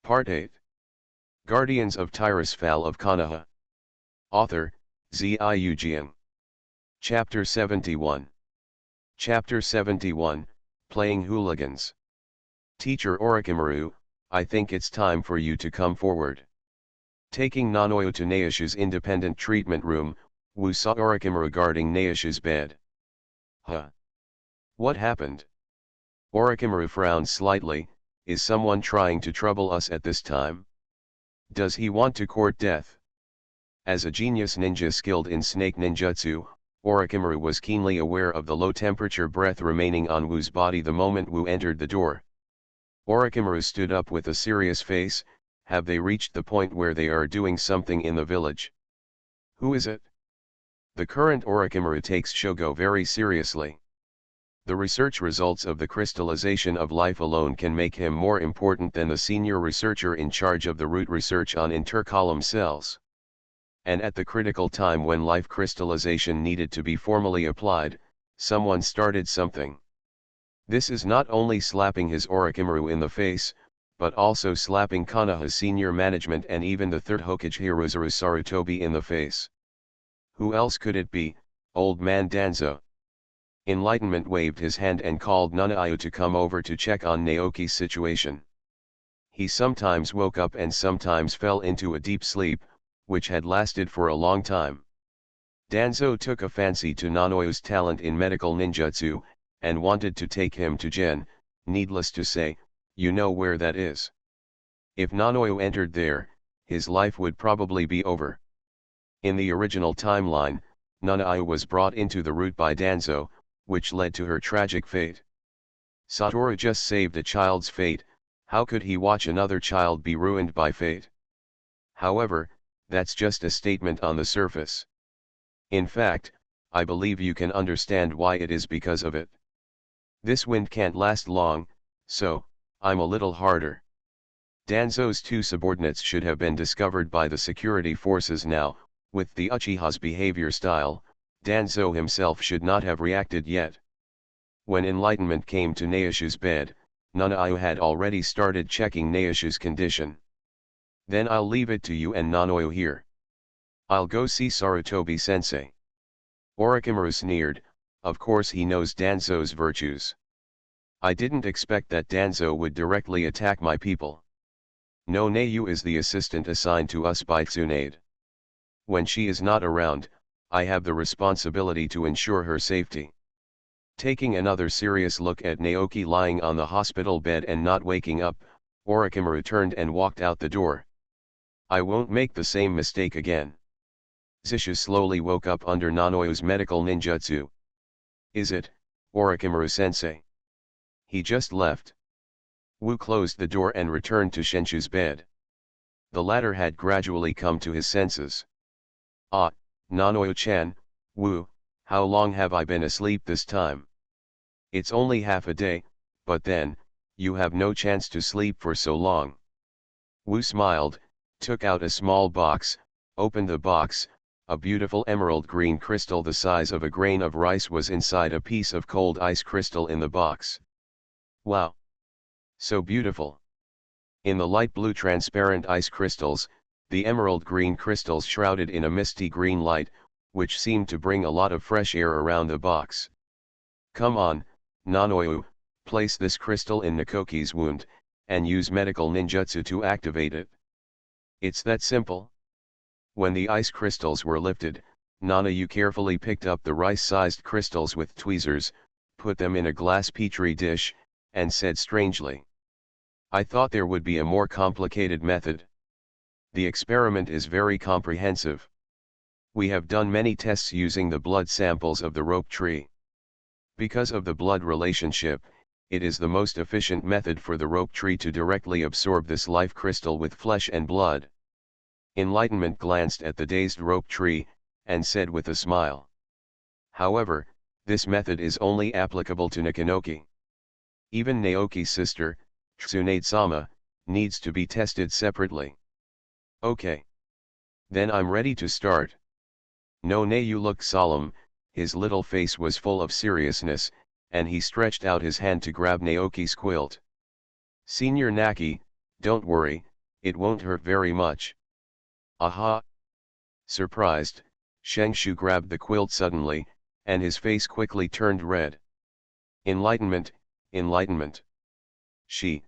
Part 8. Guardians of Tirisfal of Konoha. Author, Ziujian. Chapter 71. Chapter 71, Playing Hooligans. Teacher Orochimaru, I think it's time for you to come forward. Taking Nanoyo to Naoshi's independent treatment room, Wu saw Orochimaru guarding Naoshi's bed. Huh? What happened? Orochimaru frowned slightly. Is someone trying to trouble us at this time? Does he want to court death? As a genius ninja skilled in snake ninjutsu, Orochimaru was keenly aware of the low-temperature breath remaining on Wu's body the moment Wu entered the door. Orochimaru stood up with a serious face. Have they reached the point where they are doing something in the village? Who is it? The current Orochimaru takes Shogo very seriously. The research results of the crystallization of life alone can make him more important than the senior researcher in charge of the root research on intercolumn cells. And at the critical time when life crystallization needed to be formally applied, someone started something. This is not only slapping his Orochimaru in the face, but also slapping Konoha's senior management and even the third Hokage Hirozuru Sarutobi in the face. Who else could it be? Old man Danzo. Enlightenment waved his hand and called Nanayu to come over to check on Naoki's situation. He sometimes woke up and sometimes fell into a deep sleep, which had lasted for a long time. Danzo took a fancy to Nanoyo's talent in medical ninjutsu, and wanted to take him to Gen. Needless to say, you know where that is. If Nanoyo entered there, his life would probably be over. In the original timeline, Nanayu was brought into the root by Danzo, which led to her tragic fate. Satoru just saved a child's fate. How could he watch another child be ruined by fate? However, that's just a statement on the surface. In fact, I believe you can understand why it is because of it. This wind can't last long, so, I'm a little harder. Danzo's two subordinates should have been discovered by the security forces now. With the Uchiha's behavior style, Danzo himself should not have reacted yet. When enlightenment came to Naoshi's bed, Nanayu had already started checking Naoshi's condition. Then I'll leave it to you and Nanoyo here. I'll go see Sarutobi-sensei. Orochimaru sneered. Of course he knows Danzo's virtues. I didn't expect that Danzo would directly attack my people. No, Nayu is the assistant assigned to us by Tsunade. When she is not around, I have the responsibility to ensure her safety. Taking another serious look at Naoki lying on the hospital bed and not waking up, Orochimaru turned and walked out the door. I won't make the same mistake again. Zisha slowly woke up under Nanoyo's medical ninjutsu. Is it, Orochimaru-sensei? He just left. Wu closed the door and returned to Shenshu's bed. The latter had gradually come to his senses. Ah, Nanoyo-chan, Wu, how long have I been asleep this time? It's only half a day, but then, you have no chance to sleep for so long. Wu smiled, took out a small box, opened the box. A beautiful emerald green crystal the size of a grain of rice was inside a piece of cold ice crystal in the box. Wow! So beautiful! In the light blue transparent ice crystals, the emerald green crystals shrouded in a misty green light, which seemed to bring a lot of fresh air around the box. Come on, Nanoyu, place this crystal in Nakoki's wound, and use medical ninjutsu to activate it. It's that simple. When the ice crystals were lifted, Nanayu carefully picked up the rice-sized crystals with tweezers, put them in a glass petri dish, and said strangely, I thought there would be a more complicated method. The experiment is very comprehensive. We have done many tests using the blood samples of the rope tree. Because of the blood relationship, it is the most efficient method for the rope tree to directly absorb this life crystal with flesh and blood. Enlightenment glanced at the dazed rope tree, and said with a smile. However, this method is only applicable to Nakanoki. Even Naoki's sister, Tsunade-sama, needs to be tested separately. Okay. Then I'm ready to start. No, Nayu looked solemn, his little face was full of seriousness, and he stretched out his hand to grab Naoki's quilt. Senior Naki, don't worry, It won't hurt very much. Aha! Surprised, Shengshu grabbed the quilt suddenly, and his face quickly turned red. Enlightenment, enlightenment. She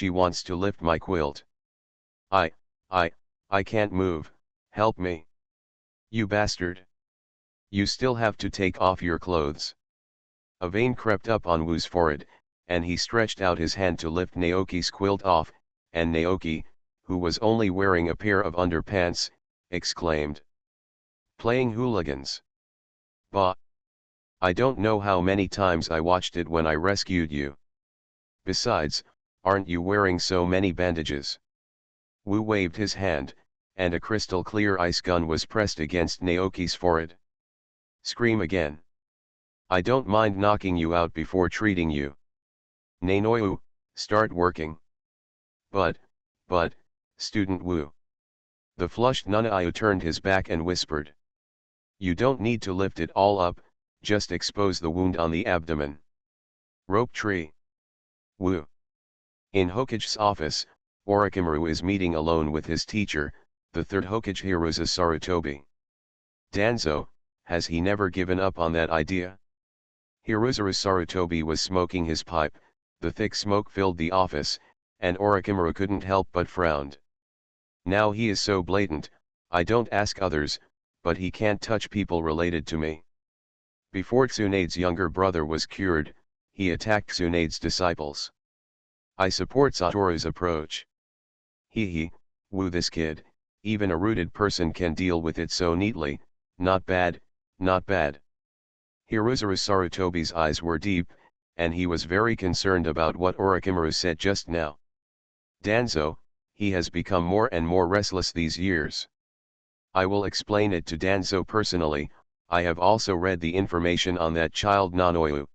wants to lift my quilt. I can't move, help me. You bastard. You still have to take off your clothes. A vein crept up on Wu's forehead, and he stretched out his hand to lift Naoki's quilt off, and Naoki, who was only wearing a pair of underpants, exclaimed. Playing hooligans. Bah! I don't know how many times I watched it when I rescued you. Besides, aren't you wearing so many bandages? Wu waved his hand, and a crystal-clear ice gun was pressed against Naoki's forehead. Scream again. I don't mind knocking you out before treating you. Nainoyu, start working. But, student Wu. The flushed Nanayu turned his back and whispered. You don't need to lift it all up, just expose the wound on the abdomen. Rope tree. Wu. In Hokage's office, Orochimaru is meeting alone with his teacher, the third Hokage Hiruza Sarutobi. Danzo, has he never given up on that idea? Hiruza Sarutobi was smoking his pipe, the thick smoke filled the office, and Orochimaru couldn't help but frowned. Now he is so blatant, I don't ask others, but he can't touch people related to me. Before Tsunade's younger brother was cured, he attacked Tsunade's disciples. I support Satoru's approach. Wu, this kid, even a rooted person can deal with it so neatly, not bad, not bad. Hiruza Sarutobi's eyes were deep, and he was very concerned about what Orochimaru said just now. Danzo, he has become more and more restless these years. I will explain it to Danzo personally. I have also read the information on that child Nanoyu.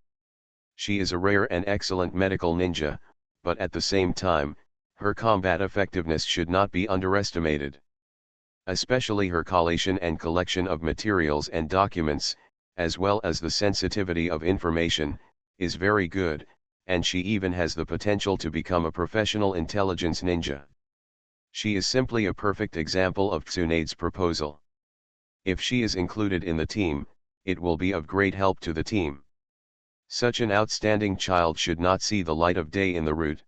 She is a rare and excellent medical ninja, but at the same time, her combat effectiveness should not be underestimated. Especially her collation and collection of materials and documents, as well as the sensitivity of information, is very good, and she even has the potential to become a professional intelligence ninja. She is simply a perfect example of Tsunade's proposal. If she is included in the team, it will be of great help to the team. Such an outstanding child should not see the light of day in the root.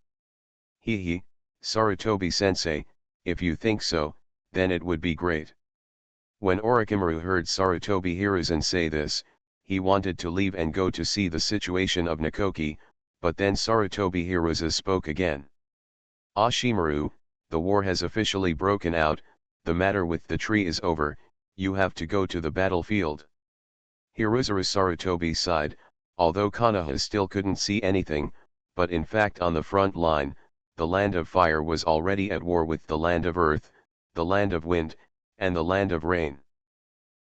Sarutobi-sensei, if you think so, then it would be great. When Orochimaru heard Sarutobi Hiruzen say this, he wanted to leave and go to see the situation of Nakoki, but then Sarutobi Hiruzen spoke again. Ashimaru, the war has officially broken out, the matter with the tree is over, you have to go to the battlefield. Hiruza Sarutobi sighed, although Konoha still couldn't see anything, but in fact on the front line, the land of fire was already at war with the land of earth, the land of wind, and the land of rain.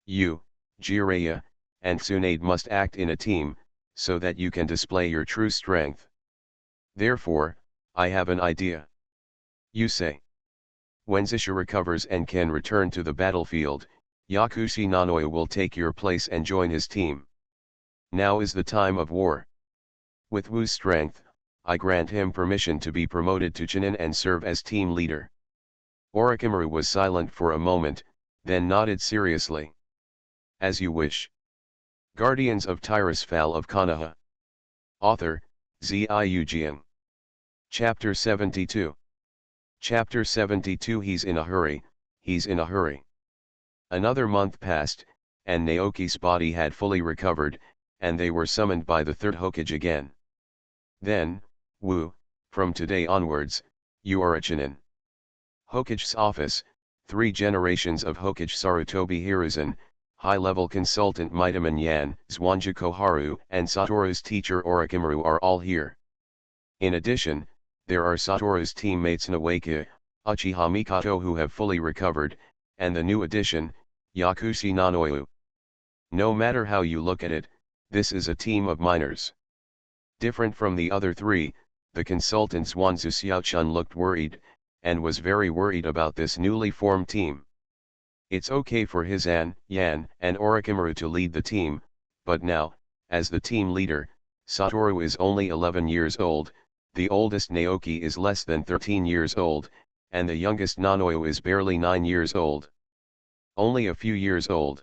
You, Jiraiya, and Tsunade must act in a team, so that you can display your true strength. Therefore, I have an idea. You say. When Zisha recovers and can return to the battlefield, Yakushi Nanoyu will take your place and join his team. Now is the time of war. With Wu's strength, I grant him permission to be promoted to Chunin and serve as team leader. Orochimaru was silent for a moment, then nodded seriously. As you wish. Guardians of Tirisfal of Konoha. Author, Ziujian. Chapter 72. Chapter 72. He's in a hurry, he's in a hurry. Another month passed, and Naoki's body had fully recovered, and they were summoned by the third Hokage again. Then, Wu, from today onwards, you are a Chunin. Hokage's office, 3 generations of Hokage Sarutobi Hiruzen, high-level consultant Mitaman Yan, Zwanju Koharu, and Satoru's teacher Orochimaru are all here. In addition, there are Satoru's teammates Nawaki, Uchiha Mikoto who have fully recovered, and the new addition, Yakushi Nanoyu. No matter how you look at it, this is a team of minors. Different from the other 3, the consultant Zwanzu Xiaochun looked worried, and was very worried about this newly formed team. It's okay for Yan, and Orochimaru to lead the team, but now, as the team leader, Satoru is only 11 years old, The oldest Naoki is less than 13 years old, and the youngest Nanoyo is barely 9 years old. Only a few years old.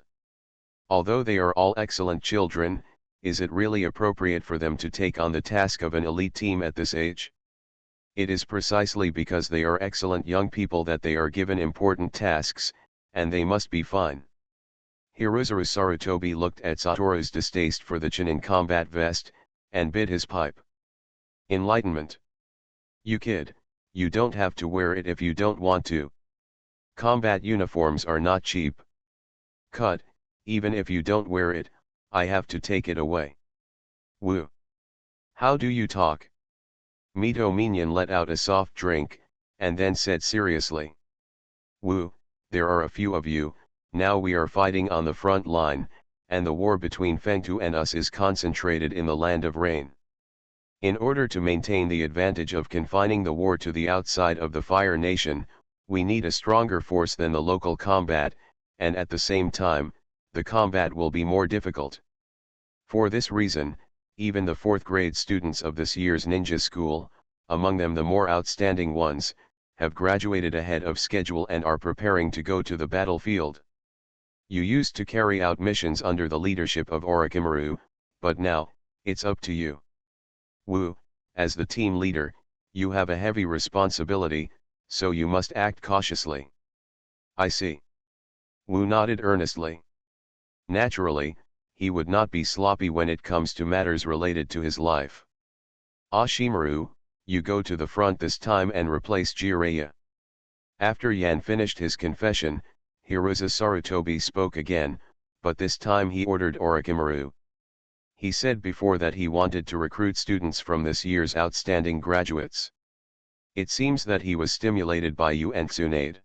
Although they are all excellent children, is it really appropriate for them to take on the task of an elite team at this age? It is precisely because they are excellent young people that they are given important tasks, and they must be fine. Hirozaru Sarutobi looked at Satoru's distaste for the Chunin combat vest, and bit his pipe. Enlightenment. You kid, you don't have to wear it if you don't want to. Combat uniforms are not cheap. Cut, even if you don't wear it, I have to take it away. Woo. How do you talk? Mito Minion let out a soft drink, and then said seriously. Woo, there are a few of you, now we are fighting on the front line, and the war between Fengtu and us is concentrated in the land of rain. In order to maintain the advantage of confining the war to the outside of the Fire Nation, we need a stronger force than the local combat, and at the same time, the combat will be more difficult. For this reason, even the 4th grade students of this year's ninja school, among them the more outstanding ones, have graduated ahead of schedule and are preparing to go to the battlefield. You used to carry out missions under the leadership of Orochimaru, but now, it's up to you. Wu, as the team leader, you have a heavy responsibility, so you must act cautiously. I see. Wu nodded earnestly. Naturally, he would not be sloppy when it comes to matters related to his life. Ashimaru, you go to the front this time and replace Jiraiya. After Yan finished his confession, Hiruza Sarutobi spoke again, but this time he ordered Orochimaru. He said before that he wanted to recruit students from this year's outstanding graduates. It seems that he was stimulated by you and Tsunade.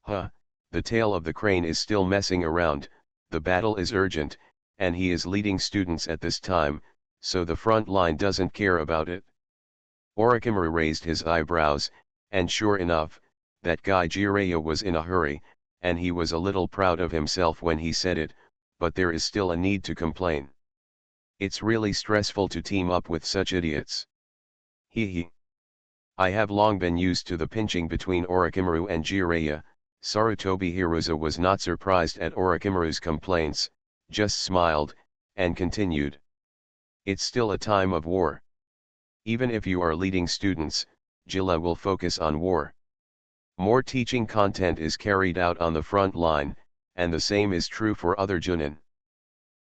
Huh, the tail of the crane is still messing around, the battle is urgent, and he is leading students at this time, so the front line doesn't care about it. Orochimaru raised his eyebrows, and sure enough, that guy Jiraiya was in a hurry, and he was a little proud of himself when he said it, but there is still a need to complain. It's really stressful to team up with such idiots. Hee. I have long been used to the pinching between Orochimaru and Jiraiya. Sarutobi Hiruza was not surprised at Orochimaru's complaints, just smiled, and continued. It's still a time of war. Even if you are leading students, Jilla will focus on war. More teaching content is carried out on the front line, and the same is true for other Junin.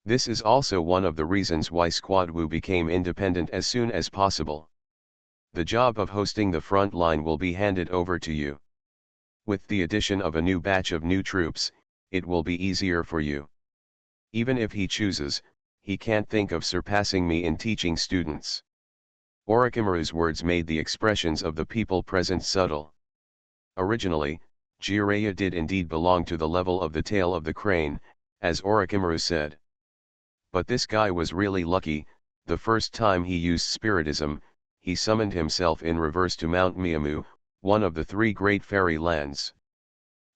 This is also one of the reasons why Squad Wu became independent as soon as possible. The job of hosting the front line will be handed over to you. With the addition of a new batch of new troops, it will be easier for you. Even if he chooses, he can't think of surpassing me in teaching students. Orochimaru's words made the expressions of the people present subtle. Originally, Jiraiya did indeed belong to the level of the tail of the crane, as Orochimaru said. But this guy was really lucky. The first time he used spiritism, he summoned himself in reverse to Mount Miyamu, one of the 3 great fairy lands.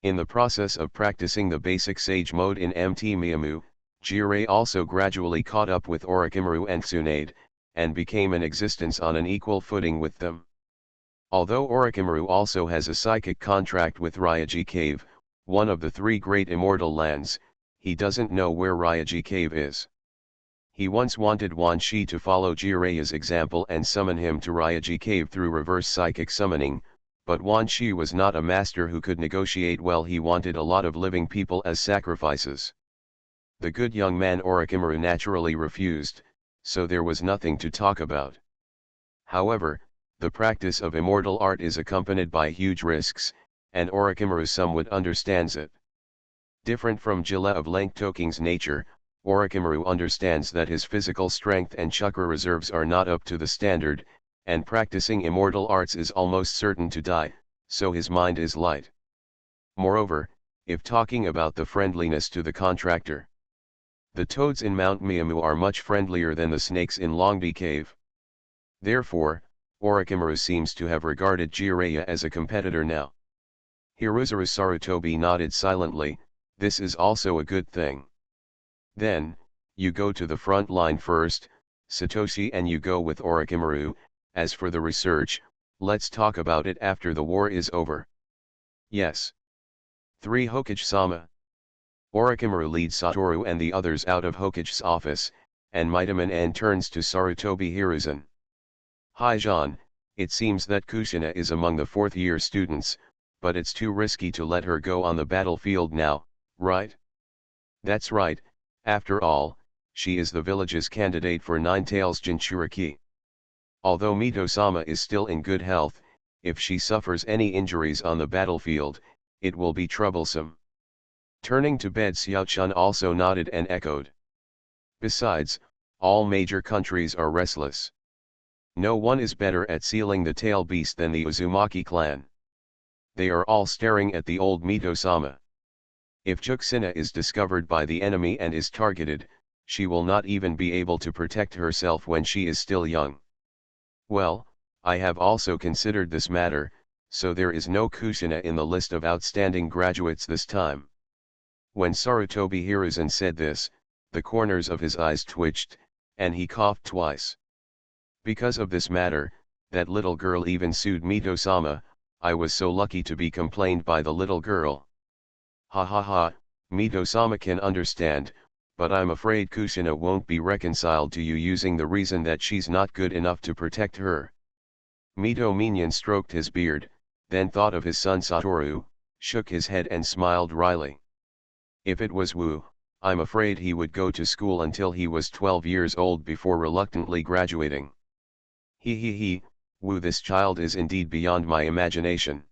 In the process of practicing the basic sage mode in Mt Miyamu, Jiraiya also gradually caught up with Orochimaru and Tsunade, and became in existence on an equal footing with them. Although Orochimaru also has a psychic contract with Ryaji Cave, one of the 3 great immortal lands, he doesn't know where Ryaji Cave is. He once wanted Wan Shi to follow Jiraiya's example and summon him to Ryaji Cave through reverse psychic summoning, but Wan Shi was not a master who could negotiate well. He wanted a lot of living people as sacrifices. The good young man Orochimaru naturally refused, so there was nothing to talk about. However, the practice of immortal art is accompanied by huge risks, and Orochimaru somewhat understands it. Different from Jilla of Langtoking's nature, Orochimaru understands that his physical strength and chakra reserves are not up to the standard, and practicing immortal arts is almost certain to die, so his mind is light. Moreover, if talking about the friendliness to the contractor, the toads in Mount Miyamu are much friendlier than the snakes in Longdi Cave. Therefore, Orochimaru seems to have regarded Jiraiya as a competitor now. Hiruzaru Sarutobi nodded silently. This is also a good thing. Then, you go to the front line first, Satoshi, and you go with Orochimaru, As for the research, let's talk about it after the war is over. Yes. 3. Hokage-sama. Orochimaru leads Satoru and the others out of Hokage's office, and Mightyman N turns to Sarutobi Hiruzen. Hi Jean, it seems that Kushina is among the 4th-year students, but it's too risky to let her go on the battlefield now, right? That's right, after all, she is the village's candidate for Nine-Tails Jinchuriki. Although Mito-sama is still in good health, if she suffers any injuries on the battlefield, it will be troublesome. Turning to bed, Xiao-chun also nodded and echoed. Besides, all major countries are restless. No one is better at sealing the tail beast than the Uzumaki clan. They are all staring at the old Mito-sama. If Juxina is discovered by the enemy and is targeted, she will not even be able to protect herself when she is still young. Well, I have also considered this matter, so there is no Kushina in the list of outstanding graduates this time. When Sarutobi Hiruzen said this, the corners of his eyes twitched, and he coughed twice. Because of this matter, that little girl even sued Mito-sama. I was so lucky to be complained by the little girl. Ha ha ha, Mito-sama can understand, but I'm afraid Kushina won't be reconciled to you using the reason that she's not good enough to protect her. Mito Minion stroked his beard, then thought of his son Satoru, shook his head and smiled wryly. If it was Wu, I'm afraid he would go to school until he was 12 years old before reluctantly graduating. He, Wu, this child is indeed beyond my imagination.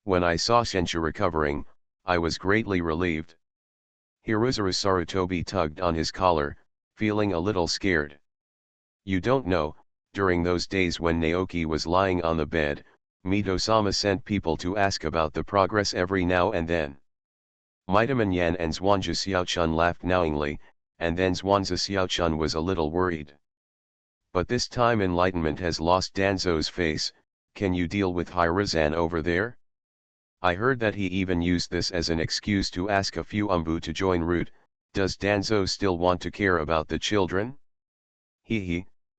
When I saw Shenshu recovering, I was greatly relieved. Hiruzuru Sarutobi tugged on his collar, feeling a little scared. You don't know, during those days when Naoki was lying on the bed, Mito-sama sent people to ask about the progress every now and then. Mightyman Yan and Zwanzu Xiaochun laughed knowingly, and then Zwanzu Xiaochun was a little worried. But this time enlightenment has lost Danzo's face. Can you deal with Hiruzen over there? I heard that he even used this as an excuse to ask a few Umbu to join Root. Does Danzo still want to care about the children?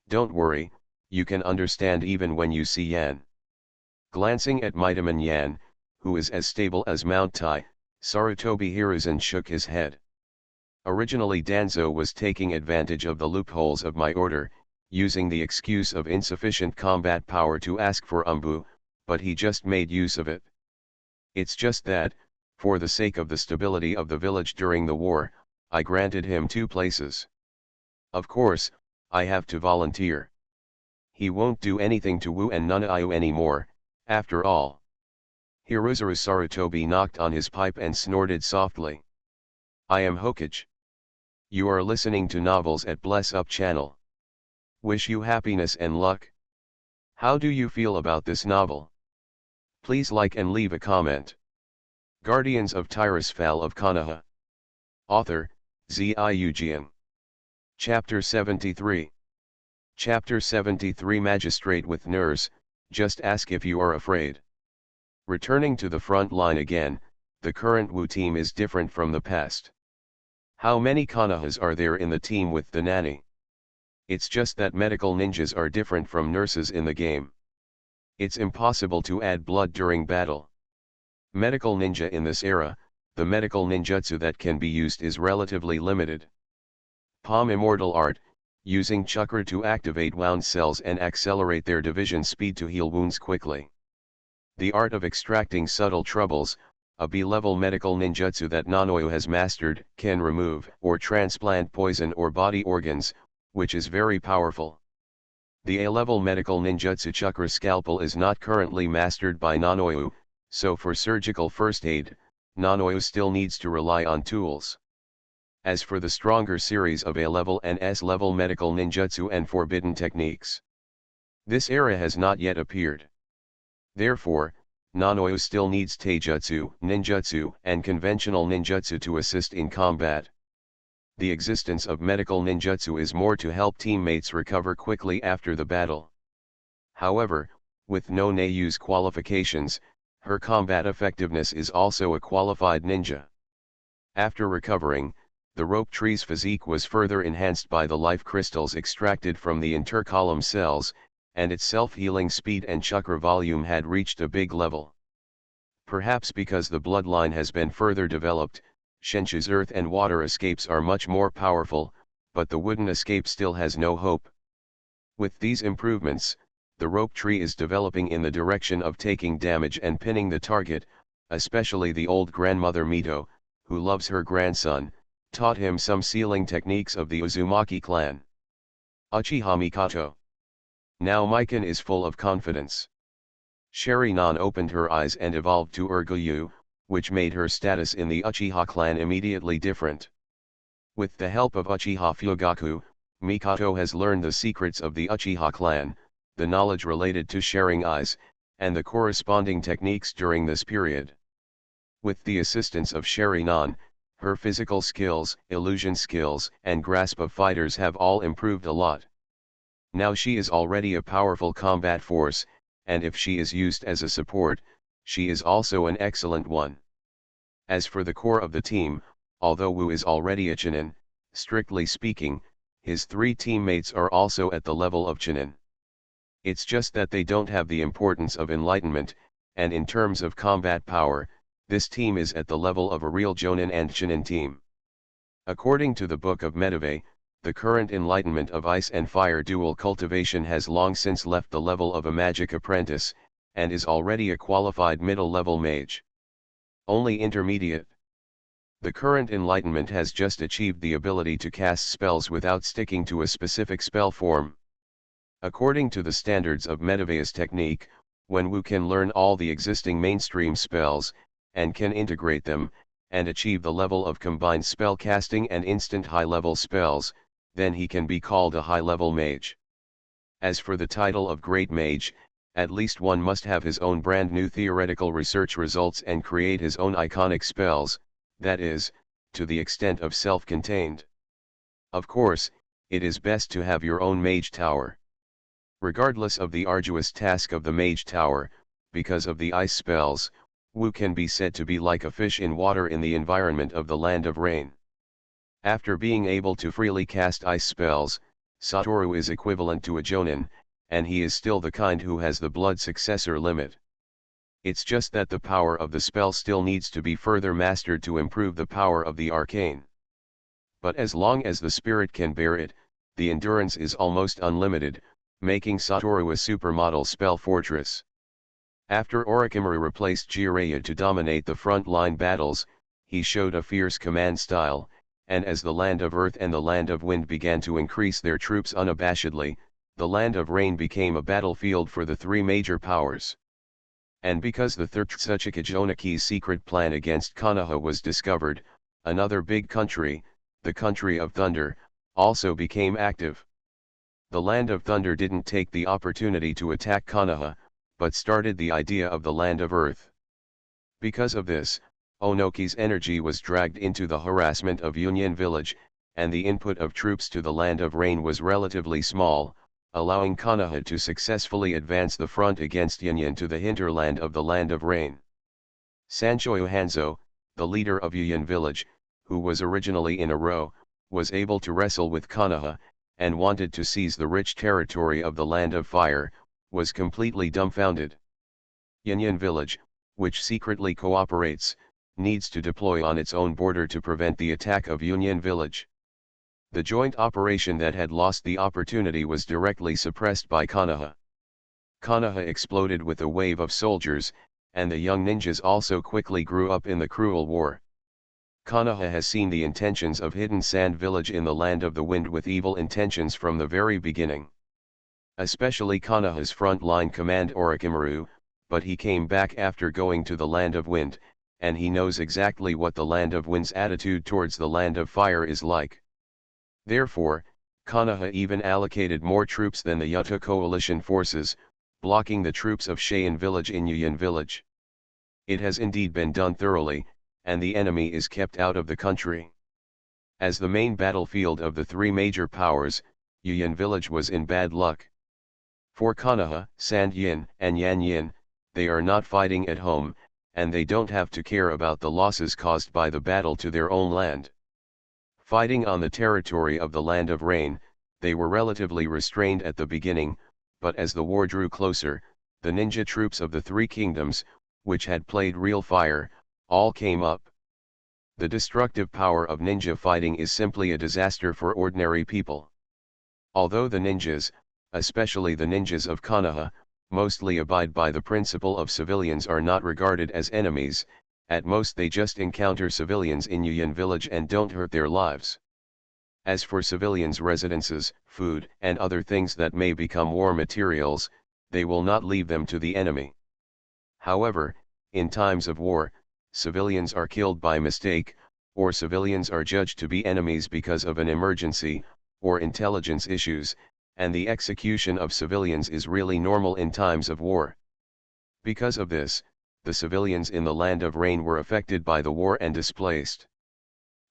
Don't worry, you can understand even when you see Yan. Glancing at Mightyman Yan, who is as stable as Mount Tai, Sarutobi Hiruzen shook his head. Originally Danzo was taking advantage of the loopholes of my order, using the excuse of insufficient combat power to ask for Umbu, but he just made use of it. It's just that, for the sake of the stability of the village during the war, I granted him 2 places. Of course, I have to volunteer. He won't do anything to Wu and Nunaiu anymore, after all. Hiruzuru Sarutobi knocked on his pipe and snorted softly. I am Hokage. You are listening to novels at Bless Up channel. Wish you happiness and luck. How do you feel about this novel? Please like and leave a comment. Guardians of Tirisfal of Konoha. Author, Ziujian. Chapter 73. Chapter 73. Magistrate with nurse, just ask if you are afraid. Returning to the front line again, the current Wu team is different from the past. How many Konohas are there in the team with the nanny? It's just that medical ninjas are different from nurses in the game. It's impossible to add blood during battle. Medical ninja in this era, the medical ninjutsu that can be used is relatively limited. Palm Immortal Art, using chakra to activate wound cells and accelerate their division speed to heal wounds quickly. The art of extracting subtle troubles, a B-level medical ninjutsu that Nanoyu has mastered, can remove or transplant poison or body organs, which is very powerful. The A-level medical ninjutsu chakra scalpel is not currently mastered by Nanoyu, so for surgical first aid, Nanoyu still needs to rely on tools. As for the stronger series of A-level and S-level medical ninjutsu and forbidden techniques, this era has not yet appeared. Therefore, Nanoyu still needs taijutsu, ninjutsu, and conventional ninjutsu to assist in combat. The existence of medical ninjutsu is more to help teammates recover quickly after the battle. However, with no Nayu's qualifications, her combat effectiveness is also a qualified ninja. After recovering, the rope tree's physique was further enhanced by the life crystals extracted from the intercolumn cells, and its self-healing speed and chakra volume had reached a big level. Perhaps because the bloodline has been further developed, Shenche's earth and water escapes are much more powerful, but the wooden escape still has no hope. With these improvements, the rope tree is developing in the direction of taking damage and pinning the target, especially the old grandmother Mito, who loves her grandson, taught him some sealing techniques of the Uzumaki clan. Uchiha Mikoto. Now Mikan is full of confidence. Sherinan opened her eyes and evolved to Urgyu, which made her status in the Uchiha clan immediately different. With the help of Uchiha Fugaku, Mikoto has learned the secrets of the Uchiha clan, the knowledge related to sharing eyes, and the corresponding techniques during this period. With the assistance of Sherinan, her physical skills, illusion skills, and grasp of fighters have all improved a lot. Now she is already a powerful combat force, and if she is used as a support, she is also an excellent one. As for the core of the team, although Wu is already a Chunin, strictly speaking, his three teammates are also at the level of Chunin. It's just that they don't have the importance of enlightenment, and in terms of combat power, this team is at the level of a real Jonin and Chunin team. According to the Book of Medivh, the current enlightenment of ice and fire dual cultivation has long since left the level of a magic apprentice, and is already a qualified middle-level mage. Only intermediate. The current enlightenment has just achieved the ability to cast spells without sticking to a specific spell form. According to the standards of Medivh's technique, when Wu can learn all the existing mainstream spells, and can integrate them, and achieve the level of combined spell casting and instant high-level spells, then he can be called a high-level mage. As for the title of Great Mage, at least one must have his own brand new theoretical research results and create his own iconic spells, that is, to the extent of self-contained. Of course, it is best to have your own mage tower. Regardless of the arduous task of the mage tower, because of the ice spells, Wu can be said to be like a fish in water in the environment of the land of rain. After being able to freely cast ice spells, Satoru is equivalent to a Jonin, and he is still the kind who has the blood successor limit. It's just that the power of the spell still needs to be further mastered to improve the power of the arcane. But as long as the spirit can bear it, the endurance is almost unlimited, making Satoru a supermodel spell fortress. After Orochimaru replaced Jiraiya to dominate the front-line battles, he showed a fierce command style, and as the Land of Earth and the Land of Wind began to increase their troops unabashedly, the Land of Rain became a battlefield for the three major powers. And because the third Tsuchika Jonaki's secret plan against Konoha was discovered, another big country, the Country of Thunder, also became active. The Land of Thunder didn't take the opportunity to attack Konoha, but started the idea of the Land of Earth. Because of this, Onoki's energy was dragged into the harassment of Union Village, and the input of troops to the Land of Rain was relatively small, allowing Konoha to successfully advance the front against Union to the hinterland of the Land of Rain. Sanchoyo Hanzo, the leader of Union Village, who was originally in a row, was able to wrestle with Konoha, and wanted to seize the rich territory of the Land of Fire, was completely dumbfounded. Union Village, which secretly cooperates, needs to deploy on its own border to prevent the attack of Union Village. The joint operation that had lost the opportunity was directly suppressed by Konoha. Konoha exploded with a wave of soldiers, and the young ninjas also quickly grew up in the cruel war. Konoha has seen the intentions of Hidden Sand Village in the Land of the Wind with evil intentions from the very beginning. Especially Konoha's front-line command Orochimaru, but he came back after going to the Land of Wind, and he knows exactly what the Land of Wind's attitude towards the Land of Fire is like. Therefore, Konoha even allocated more troops than the Yuta coalition forces, blocking the troops of Seiin Village in Yuyan Village. It has indeed been done thoroughly, and the enemy is kept out of the country. As the main battlefield of the three major powers, Yuyan Village was in bad luck. For Konoha, Sand Yin, and Yan Yin, they are not fighting at home, and they don't have to care about the losses caused by the battle to their own land. Fighting on the territory of the Land of Rain, they were relatively restrained at the beginning, but as the war drew closer, the ninja troops of the three kingdoms, which had played real fire, all came up. The destructive power of ninja fighting is simply a disaster for ordinary people. Although the ninjas, especially the ninjas of Konoha, mostly abide by the principle of civilians are not regarded as enemies, at most they just encounter civilians in Yuyan village and don't hurt their lives. As for civilians' residences, food, and other things that may become war materials, they will not leave them to the enemy. However, in times of war, civilians are killed by mistake, or civilians are judged to be enemies because of an emergency, or intelligence issues, and the execution of civilians is really normal in times of war. Because of this, the civilians in the Land of Rain were affected by the war and displaced.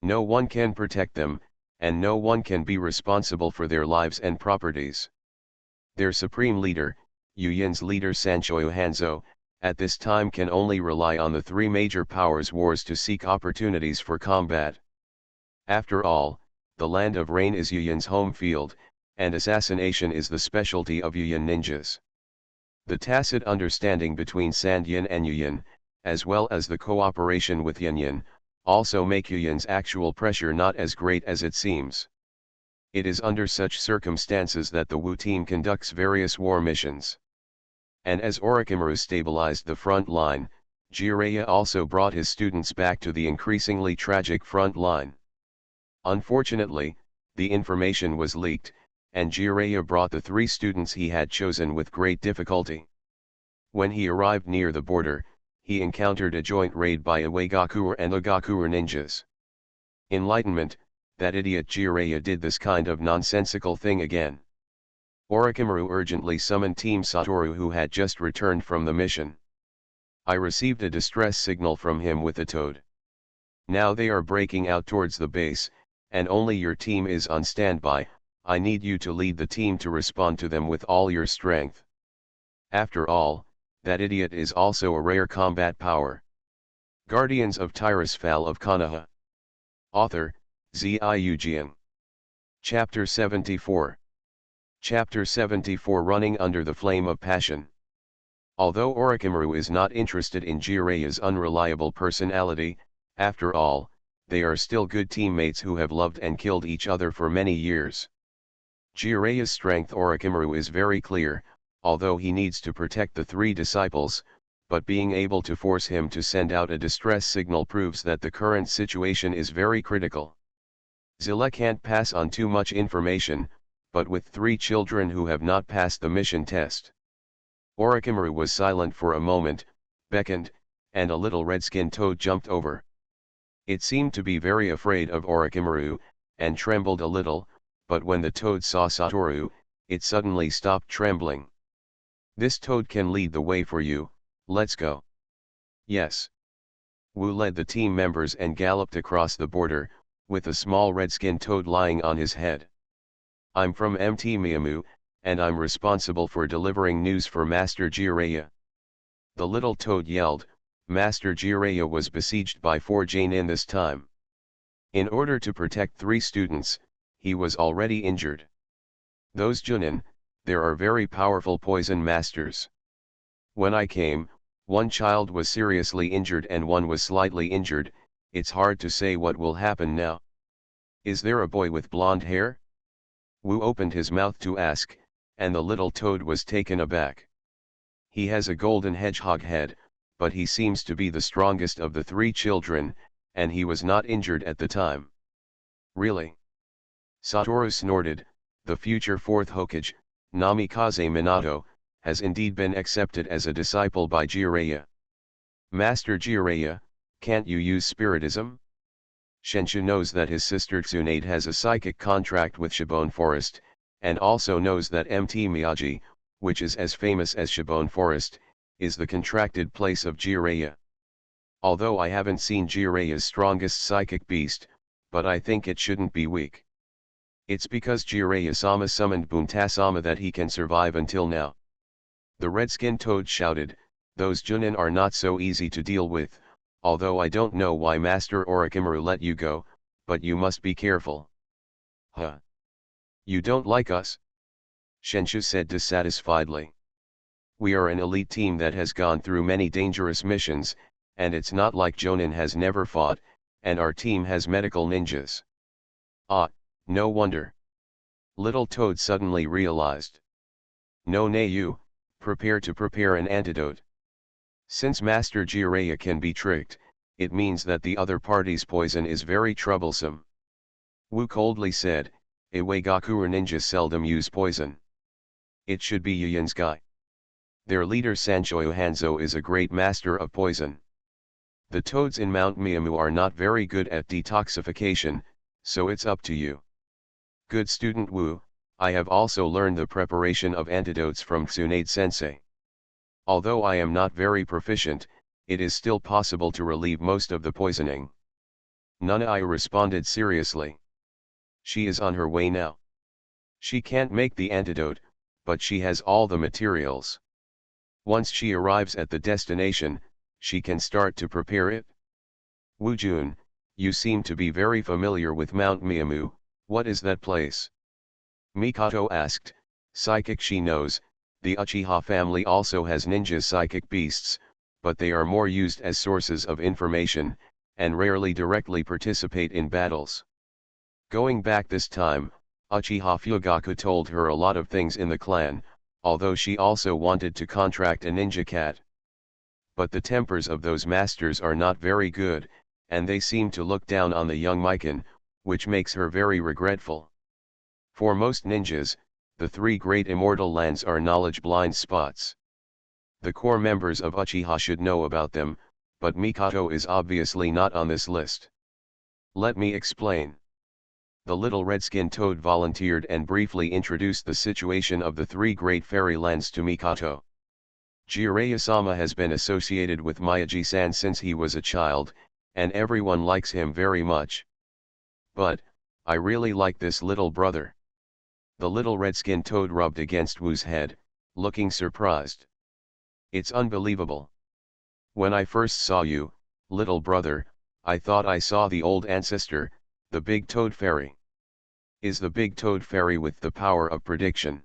No one can protect them, and no one can be responsible for their lives and properties. Their supreme leader, Yuyan's leader Sanchoyo Hanzo, at this time can only rely on the three major powers wars to seek opportunities for combat. After all, the Land of Rain is Yuyan's home field, and assassination is the specialty of Yuyan ninjas. The tacit understanding between Sandyan and Yuyan, as well as the cooperation with Yanyan, also make Yuyan's actual pressure not as great as it seems. It is under such circumstances that the Wu team conducts various war missions. And as Orochimaru stabilized the front line, Jiraiya also brought his students back to the increasingly tragic front line. Unfortunately, the information was leaked, and Jiraiya brought the three students he had chosen with great difficulty. When he arrived near the border, he encountered a joint raid by Iwagakure and Agakure ninjas. Enlightenment, that idiot Jiraiya did this kind of nonsensical thing again. Orochimaru urgently summoned Team Satoru who had just returned from the mission. I received a distress signal from him with a toad. Now they are breaking out towards the base, and only your team is on standby. I need you to lead the team to respond to them with all your strength. After all, that idiot is also a rare combat power. Guardians of Tirisfal of Konoha. Author, Ziujian. Chapter 74. Chapter 74 Running Under the Flame of Passion. Although Orochimaru is not interested in Jiraiya's unreliable personality, after all, they are still good teammates who have loved and killed each other for many years. Jiraiya's strength Orochimaru is very clear, although he needs to protect the three disciples, but being able to force him to send out a distress signal proves that the current situation is very critical. Zilla can't pass on too much information, but with three children who have not passed the mission test. Orochimaru was silent for a moment, beckoned, and a little red-skinned toad jumped over. It seemed to be very afraid of Orochimaru, and trembled a little, but when the toad saw Satoru, it suddenly stopped trembling. This toad can lead the way for you, let's go. Yes. Wu led the team members and galloped across the border, with a small red-skinned toad lying on his head. I'm from Mt. Miyamu, and I'm responsible for delivering news for Master Jiraiya. The little toad yelled. Master Jiraiya was besieged by 4 Jonin this time. In order to protect 3 students, he was already injured. Those Jonin, there are very powerful poison masters. When I came, 1 child was seriously injured and 1 was slightly injured. It's hard to say what will happen now. Is there a boy with blonde hair? Wu opened his mouth to ask, and the little toad was taken aback. He has a golden hedgehog head, but he seems to be the strongest of the 3 children, and he was not injured at the time. Really? Satoru snorted. The future 4th Hokage, Namikaze Minato, has indeed been accepted as a disciple by Jiraiya. Master Jiraiya, can't you use spiritism? Shenshu knows that his sister Tsunade has a psychic contract with Shibone Forest, and also knows that Mt. Miyagi, which is as famous as Shibone Forest, is the contracted place of Jiraiya. Although I haven't seen Jiraiya's strongest psychic beast, but I think it shouldn't be weak. It's because Jiraiya-sama summoned Bunta-sama that he can survive until now. The red-skinned toad shouted, those Jonin are not so easy to deal with, although I don't know why Master Orochimaru let you go, but you must be careful. Huh? You don't like us? Shenshu said dissatisfiedly. We are an elite team that has gone through many dangerous missions, and it's not like Jonin has never fought, and our team has medical ninjas. Ah, no wonder. Little Toad suddenly realized. No Nayu, prepare an antidote. Since Master Jiraiya can be tricked, it means that the other party's poison is very troublesome. Wu coldly said, Iwagakure ninjas seldom use poison. It should be Yuyan's guy. Their leader Sanchoyo Hanzo is a great master of poison. The toads in Mount Miyamu are not very good at detoxification, so it's up to you. Good student Wu, I have also learned the preparation of antidotes from Tsunade-sensei. Although I am not very proficient, it is still possible to relieve most of the poisoning. Nanai responded seriously. She is on her way now. She can't make the antidote, but she has all the materials. Once she arrives at the destination, she can start to prepare it. Wu Jun, you seem to be very familiar with Mount Miyamu, what is that place? Mikoto asked. Psychic she knows, the Uchiha family also has ninja psychic beasts, but they are more used as sources of information, and rarely directly participate in battles. Going back this time, Uchiha Fugaku told her a lot of things in the clan, although she also wanted to contract a ninja cat. But the tempers of those masters are not very good, and they seem to look down on the young Mikan, which makes her very regretful. For most ninjas, the three great immortal lands are knowledge blind spots. The core members of Uchiha should know about them, but Mikoto is obviously not on this list. Let me explain. The little red-skinned toad volunteered and briefly introduced the situation of the three great fairy lands to Mikoto. Jiraiya-sama has been associated with Miyagi-san since he was a child, and everyone likes him very much. But, I really like this little brother. The little red-skinned toad rubbed against Wu's head, looking surprised. It's unbelievable. When I first saw you, little brother, I thought I saw the old ancestor, the big toad fairy. Is the big toad fairy with the power of prediction?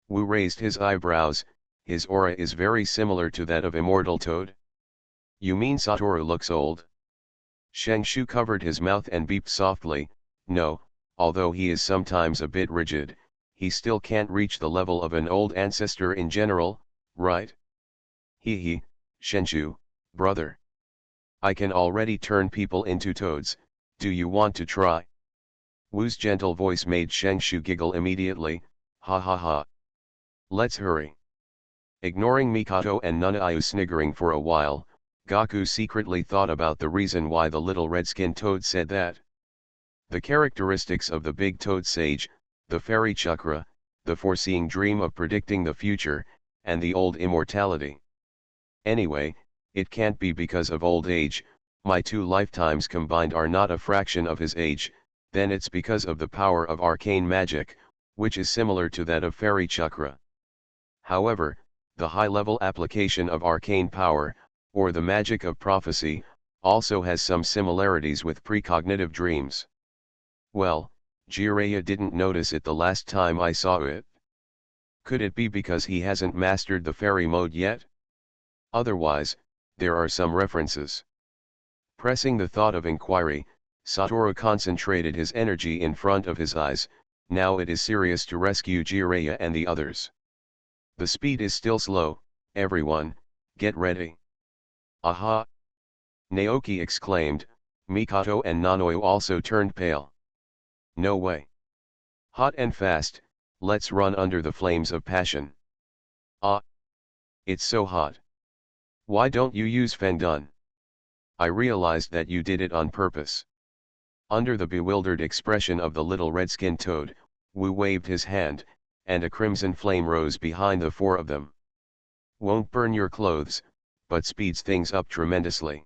Wu raised his eyebrows, his aura is very similar to that of immortal toad. You mean Satoru looks old? Shengshu covered his mouth and beeped softly, no, although he is sometimes a bit rigid, he still can't reach the level of an old ancestor in general, right? Hee, Shengshu, brother. I can already turn people into toads, do you want to try? Wu's gentle voice made Shengshu giggle immediately, ha ha ha. Let's hurry. Ignoring Mikoto and Nanayu sniggering for a while, Gaku secretly thought about the reason why the little red-skinned toad said that. The characteristics of the big toad sage, the fairy chakra, the foreseeing dream of predicting the future, and the old immortality. Anyway, it can't be because of old age, my 2 lifetimes combined are not a fraction of his age, then it's because of the power of arcane magic, which is similar to that of fairy chakra. However, the high-level application of arcane power, or the magic of prophecy, also has some similarities with precognitive dreams. Well, Jiraiya didn't notice it the last time I saw it. Could it be because he hasn't mastered the fairy mode yet? Otherwise, there are some references. Pressing the thought of inquiry, Satoru concentrated his energy in front of his eyes, now it is serious to rescue Jiraiya and the others. The speed is still slow, everyone, get ready. Aha! Naoki exclaimed, Mikoto and Nanoyu also turned pale. No way. Hot and fast, let's run under the flames of passion. Ah! It's so hot. Why don't you use Fengdun? I realized that you did it on purpose. Under the bewildered expression of the little red-skinned toad, Wu waved his hand, and a crimson flame rose behind the 4 of them. Won't burn your clothes, but speeds things up tremendously.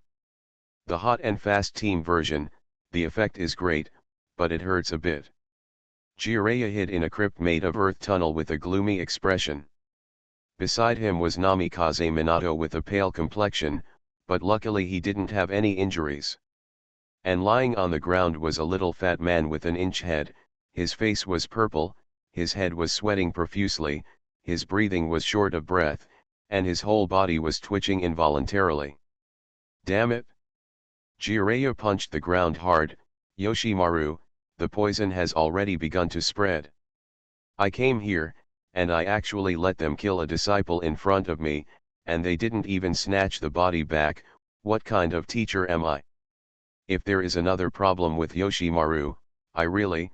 The hot and fast team version, the effect is great, but it hurts a bit. Jiraiya hid in a crypt made of earth tunnel with a gloomy expression. Beside him was Namikaze Minato with a pale complexion, but luckily he didn't have any injuries. And lying on the ground was a little fat man with an inch head, his face was purple, his head was sweating profusely, his breathing was short of breath, and his whole body was twitching involuntarily. Damn it! Jiraiya punched the ground hard. Yoshimaru, the poison has already begun to spread. I came here, and I actually let them kill a disciple in front of me, and they didn't even snatch the body back. What kind of teacher am I? If there is another problem with Yoshimaru, I really.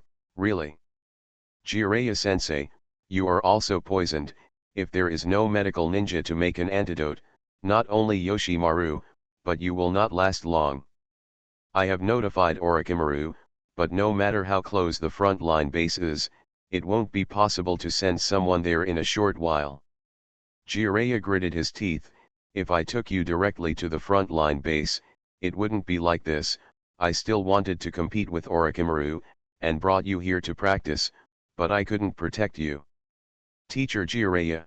Jiraiya-sensei, you are also poisoned. If there is no medical ninja to make an antidote, not only Yoshimaru, but you will not last long. I have notified Orochimaru, but no matter how close the front line base is, it won't be possible to send someone there in a short while. Jiraiya gritted his teeth. If I took you directly to the front line base, it wouldn't be like this. I still wanted to compete with Orochimaru, and brought you here to practice, but I couldn't protect you. Teacher Jiraiya.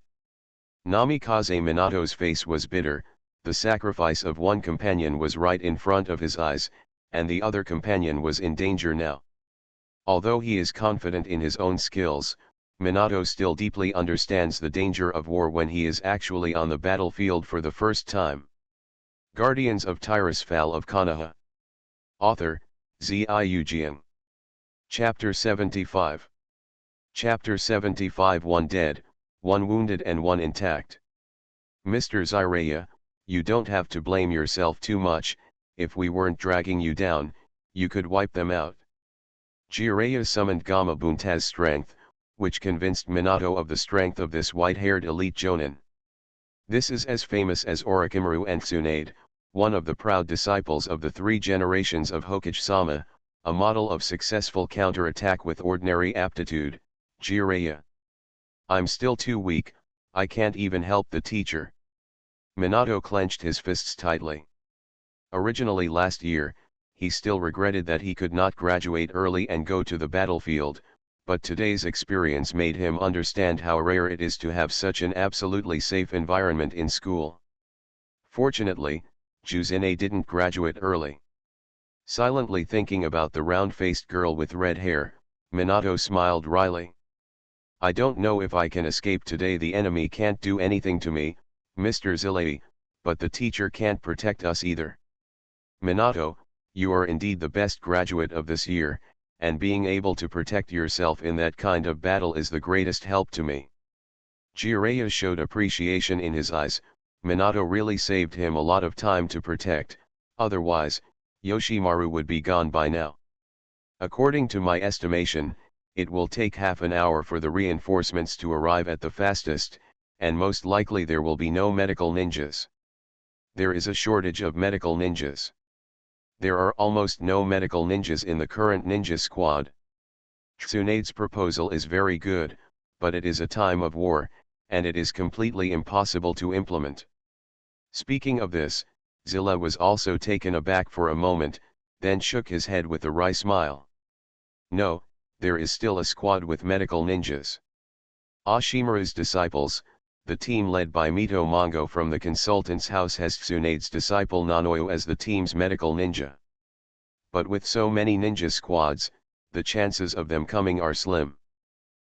Namikaze Minato's face was bitter. The sacrifice of one companion was right in front of his eyes, and the other companion was in danger now. Although he is confident in his own skills, Minato still deeply understands the danger of war when he is actually on the battlefield for the first time. Guardians of Tirisfal of Konoha. Author, Ziujian. Chapter 75. Chapter 75. One dead, one wounded and one intact. Mr. Jiraiya, you don't have to blame yourself too much. If we weren't dragging you down, you could wipe them out. Jiraiya summoned Gamma Bunta's strength, which convinced Minato of the strength of this white-haired elite jonin. This is as famous as Orochimaru and Tsunade, one of the proud disciples of the 3 generations of Hokage-sama, a model of successful counter-attack with ordinary aptitude. Jiraiya. I'm still too weak, I can't even help the teacher. Minato clenched his fists tightly. Originally last year, he still regretted that he could not graduate early and go to the battlefield, but today's experience made him understand how rare it is to have such an absolutely safe environment in school. Fortunately, Juzune didn't graduate early. Silently thinking about the round-faced girl with red hair, Minato smiled wryly. I don't know if I can escape today. The enemy can't do anything to me, Mr. Zillei, but the teacher can't protect us either. Minato, you are indeed the best graduate of this year, and being able to protect yourself in that kind of battle is the greatest help to me. Jiraiya showed appreciation in his eyes. Minato really saved him a lot of time to protect, otherwise, Yoshimaru would be gone by now. According to my estimation, it will take half an hour for the reinforcements to arrive at the fastest, and most likely there will be no medical ninjas. There is a shortage of medical ninjas. There are almost no medical ninjas in the current ninja squad. Tsunade's proposal is very good, but it is a time of war, and it is completely impossible to implement. Speaking of this, Zilla was also taken aback for a moment, then shook his head with a wry smile. No, there is still a squad with medical ninjas. Ashimaru's disciples, the team led by Mito Mongo from the consultant's house, has Tsunade's disciple Nanoyo as the team's medical ninja. But with so many ninja squads, the chances of them coming are slim.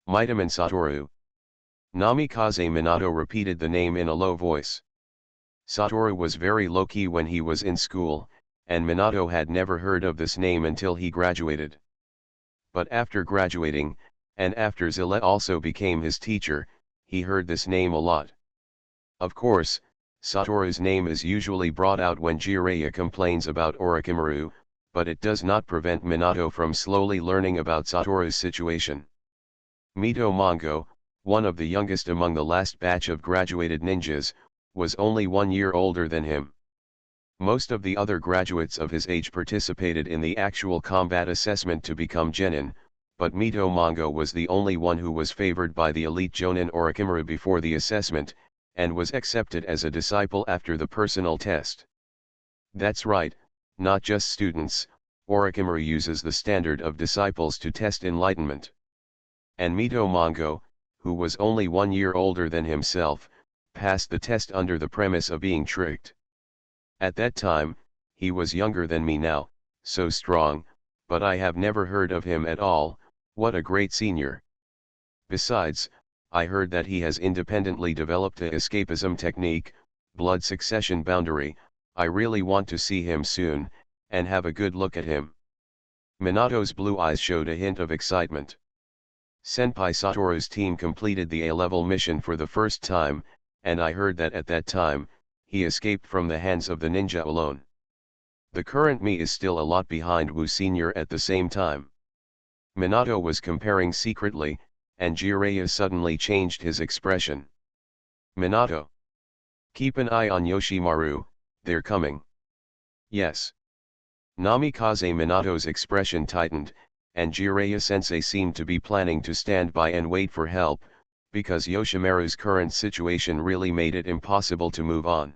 Mitaman Satoru. Namikaze Minato repeated the name in a low voice. Satoru was very low-key when he was in school, and Minato had never heard of this name until he graduated. But after graduating, and after Zilla also became his teacher, he heard this name a lot. Of course, Satoru's name is usually brought out when Jiraiya complains about Orochimaru, but it does not prevent Minato from slowly learning about Satoru's situation. Mito Mongo, one of the youngest among the last batch of graduated ninjas, was only 1 year older than him. Most of the other graduates of his age participated in the actual combat assessment to become genin, but Mito Mongo was the only one who was favored by the elite Jonin Orochimaru before the assessment, and was accepted as a disciple after the personal test. That's right, not just students, Orochimaru uses the standard of disciples to test enlightenment. And Mito Mongo, who was only 1 year older than himself, passed the test under the premise of being tricked. At that time, he was younger than me now, so strong, but I have never heard of him at all. What a great senior. Besides, I heard that he has independently developed a escapism technique, blood succession boundary. I really want to see him soon, and have a good look at him. Minato's blue eyes showed a hint of excitement. Senpai Satoru's team completed the A-level mission for the first time, and I heard that at that time, he escaped from the hands of the ninja alone. The current me is still a lot behind Wu Senior at the same time. Minato was comparing secretly, and Jiraiya suddenly changed his expression. Minato. Keep an eye on Yoshimaru, they're coming. Yes. Namikaze Minato's expression tightened, and Jiraiya-sensei seemed to be planning to stand by and wait for help, because Yoshimaru's current situation really made it impossible to move on.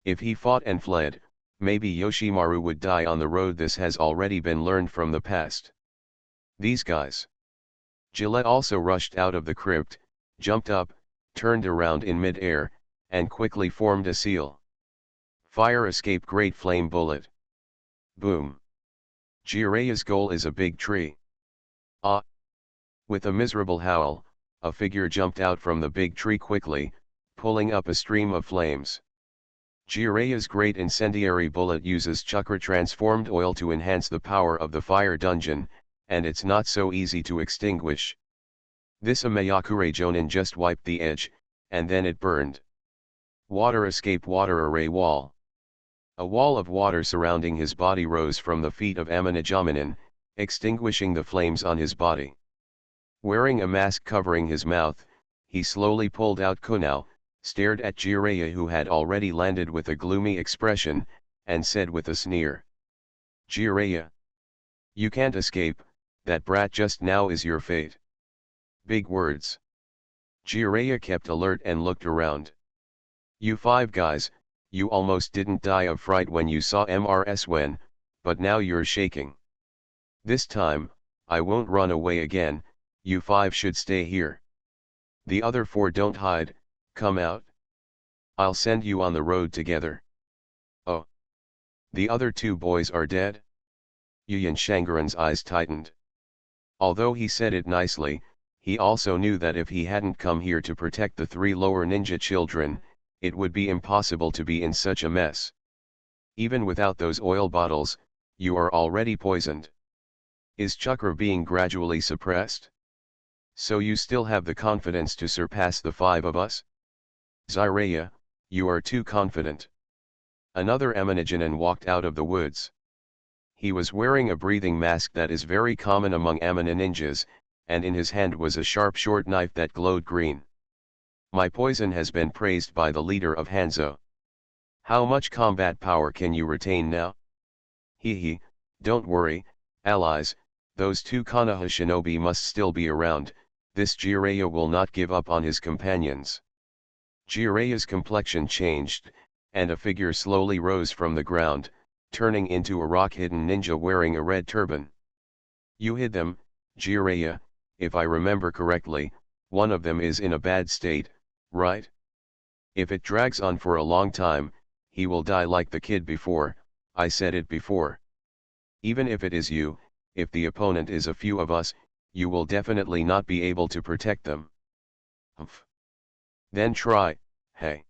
If he fought and fled, maybe Yoshimaru would die on the road. This has already been learned from the past. These guys. Gillette also rushed out of the crypt, jumped up, turned around in mid-air, and quickly formed a seal. Fire escape great flame bullet. Boom. Jiraiya's goal is a big tree. Ah! With a miserable howl, a figure jumped out from the big tree quickly, pulling up a stream of flames. Jiraiya's great incendiary bullet uses chakra transformed oil to enhance the power of the fire dungeon, and it's not so easy to extinguish. This Amayakure Jonin just wiped the edge, and then it burned. Water escape water array wall. A wall of water surrounding his body rose from the feet of Amanijaminin, extinguishing the flames on his body. Wearing a mask covering his mouth, he slowly pulled out Kunao, stared at Jiraiya who had already landed with a gloomy expression, and said with a sneer. Jiraiya. You can't escape, that brat just now is your fate. Big words. Jiraiya kept alert and looked around. You five guys, you almost didn't die of fright when you saw MRS when, but now you're shaking. This time, I won't run away again, you five should stay here. The other four don't hide, come out. I'll send you on the road together. Oh. The other two boys are dead? Yuyan Shangaran's eyes tightened. Although he said it nicely, he also knew that if he hadn't come here to protect the three lower ninja children, it would be impossible to be in such a mess. Even without those oil bottles, you are already poisoned. Is chakra being gradually suppressed? So you still have the confidence to surpass the five of us? Jiraiya, you are too confident. Another Amanijinin walked out of the woods. He was wearing a breathing mask that is very common among Amana ninjas, and in his hand was a sharp short knife that glowed green. My poison has been praised by the leader of Hanzo. How much combat power can you retain now? Hee, don't worry, allies, those two Konoha shinobi must still be around, this Jiraiya will not give up on his companions. Jiraiya's complexion changed, and a figure slowly rose from the ground, turning into a rock-hidden ninja wearing a red turban. You hid them, Jiraiya, if I remember correctly, one of them is in a bad state, right? If it drags on for a long time, he will die like the kid before, I said it before. Even if it is you, if the opponent is a few of us, you will definitely not be able to protect them. Humph. Then try, hey.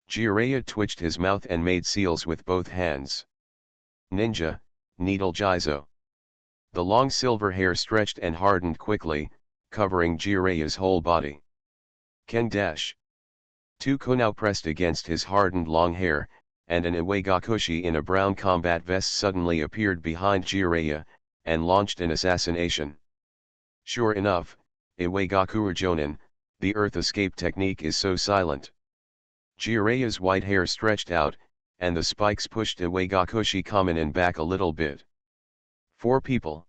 Jiraiya twitched his mouth and made seals with both hands. Ninja, Needle Jizo. The long silver hair stretched and hardened quickly, covering Jiraiya's whole body. Ken dash. Two kunao pressed against his hardened long hair, and an Iwagakushi in a brown combat vest suddenly appeared behind Jiraiya, and launched an assassination. Sure enough, Iwagakure Jonin, the earth escape technique is so silent. Jiraiya's white hair stretched out, and the spikes pushed Iwagakushi Kaminin back a little bit. 4 people.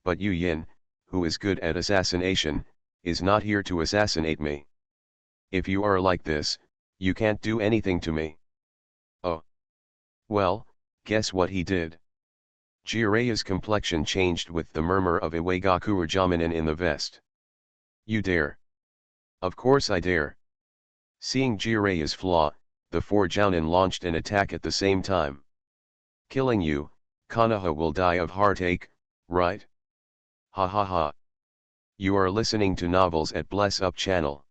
But Yu Yin, who is good at assassination, is not here to assassinate me. If you are like this, you can't do anything to me. Oh. Well, guess what he did? Jiraiya's complexion changed with the murmur of Iwagakure Jaminin in the vest. You dare. Of course I dare. Seeing Jiraiya's flaw, the 4 Jounin launched an attack at the same time. Killing you, Konoha will die of heartache, right? Ha ha ha. You are listening to Novels at Bless Up channel.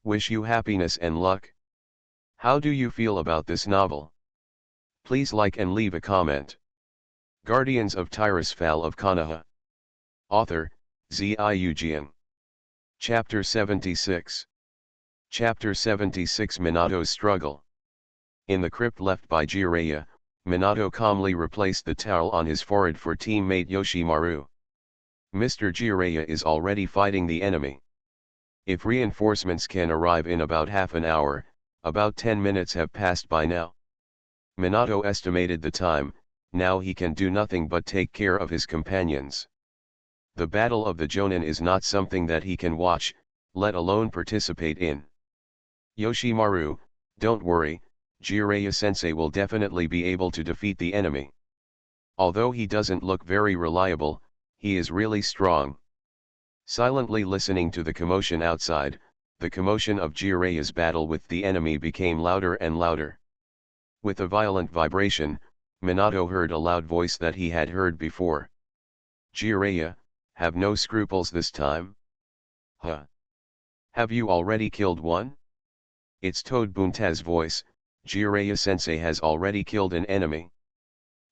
Wish you happiness and luck. How do you feel about this novel? Please like and leave a comment. Guardians of Tirisfal of Konoha. Author, Ziujian. Chapter 76. Chapter 76 Minato's Struggle. In the crypt left by Jiraiya, Minato calmly replaced the towel on his forehead for teammate Yoshimaru. Mr. Jiraiya is already fighting the enemy. If reinforcements can arrive in about half an hour, about 10 minutes have passed by now. Minato estimated the time. Now he can do nothing but take care of his companions. The Battle of the Jonin is not something that he can watch, let alone participate in. Yoshimaru, don't worry, Jiraiya-sensei will definitely be able to defeat the enemy. Although he doesn't look very reliable, he is really strong. Silently listening to the commotion outside, the commotion of Jiraiya's battle with the enemy became louder and louder. With a violent vibration, Minato heard a loud voice that he had heard before. Jiraiya, have no scruples this time? Huh? Have you already killed one? It's Toad Bunta's voice. Jiraiya-sensei has already killed an enemy.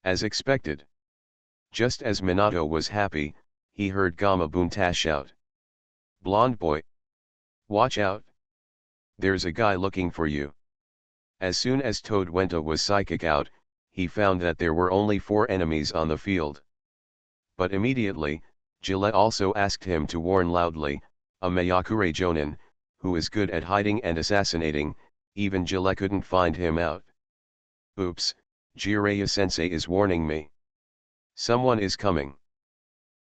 As expected. Just as Minato was happy, he heard Gamma Bunta shout. Blonde boy! Watch out! There's a guy looking for you. As soon as Toad Wenta was psychic out, he found that there were only 4 enemies on the field. But immediately, Gillette also asked him to warn loudly, a Mayakure Jonin, who is good at hiding and assassinating, even Gillette couldn't find him out. Oops, Jiraiya-sensei is warning me. Someone is coming.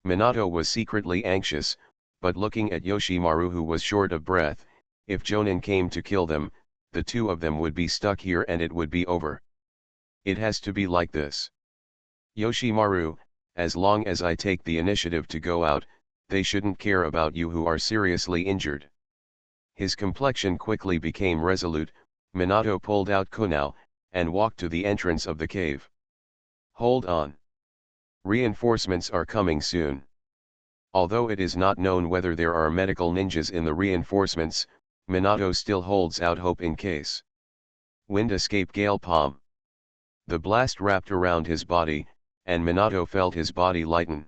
Minato was secretly anxious, but looking at Yoshimaru who was short of breath, if Jonin came to kill them, the 2 of them would be stuck here and it would be over. It has to be like this. Yoshimaru, as long as I take the initiative to go out, they shouldn't care about you who are seriously injured. His complexion quickly became resolute. Minato pulled out kunai, and walked to the entrance of the cave. Hold on. Reinforcements are coming soon. Although it is not known whether there are medical ninjas in the reinforcements, Minato still holds out hope in case. Wind escape gale palm. The blast wrapped around his body, and Minato felt his body lighten.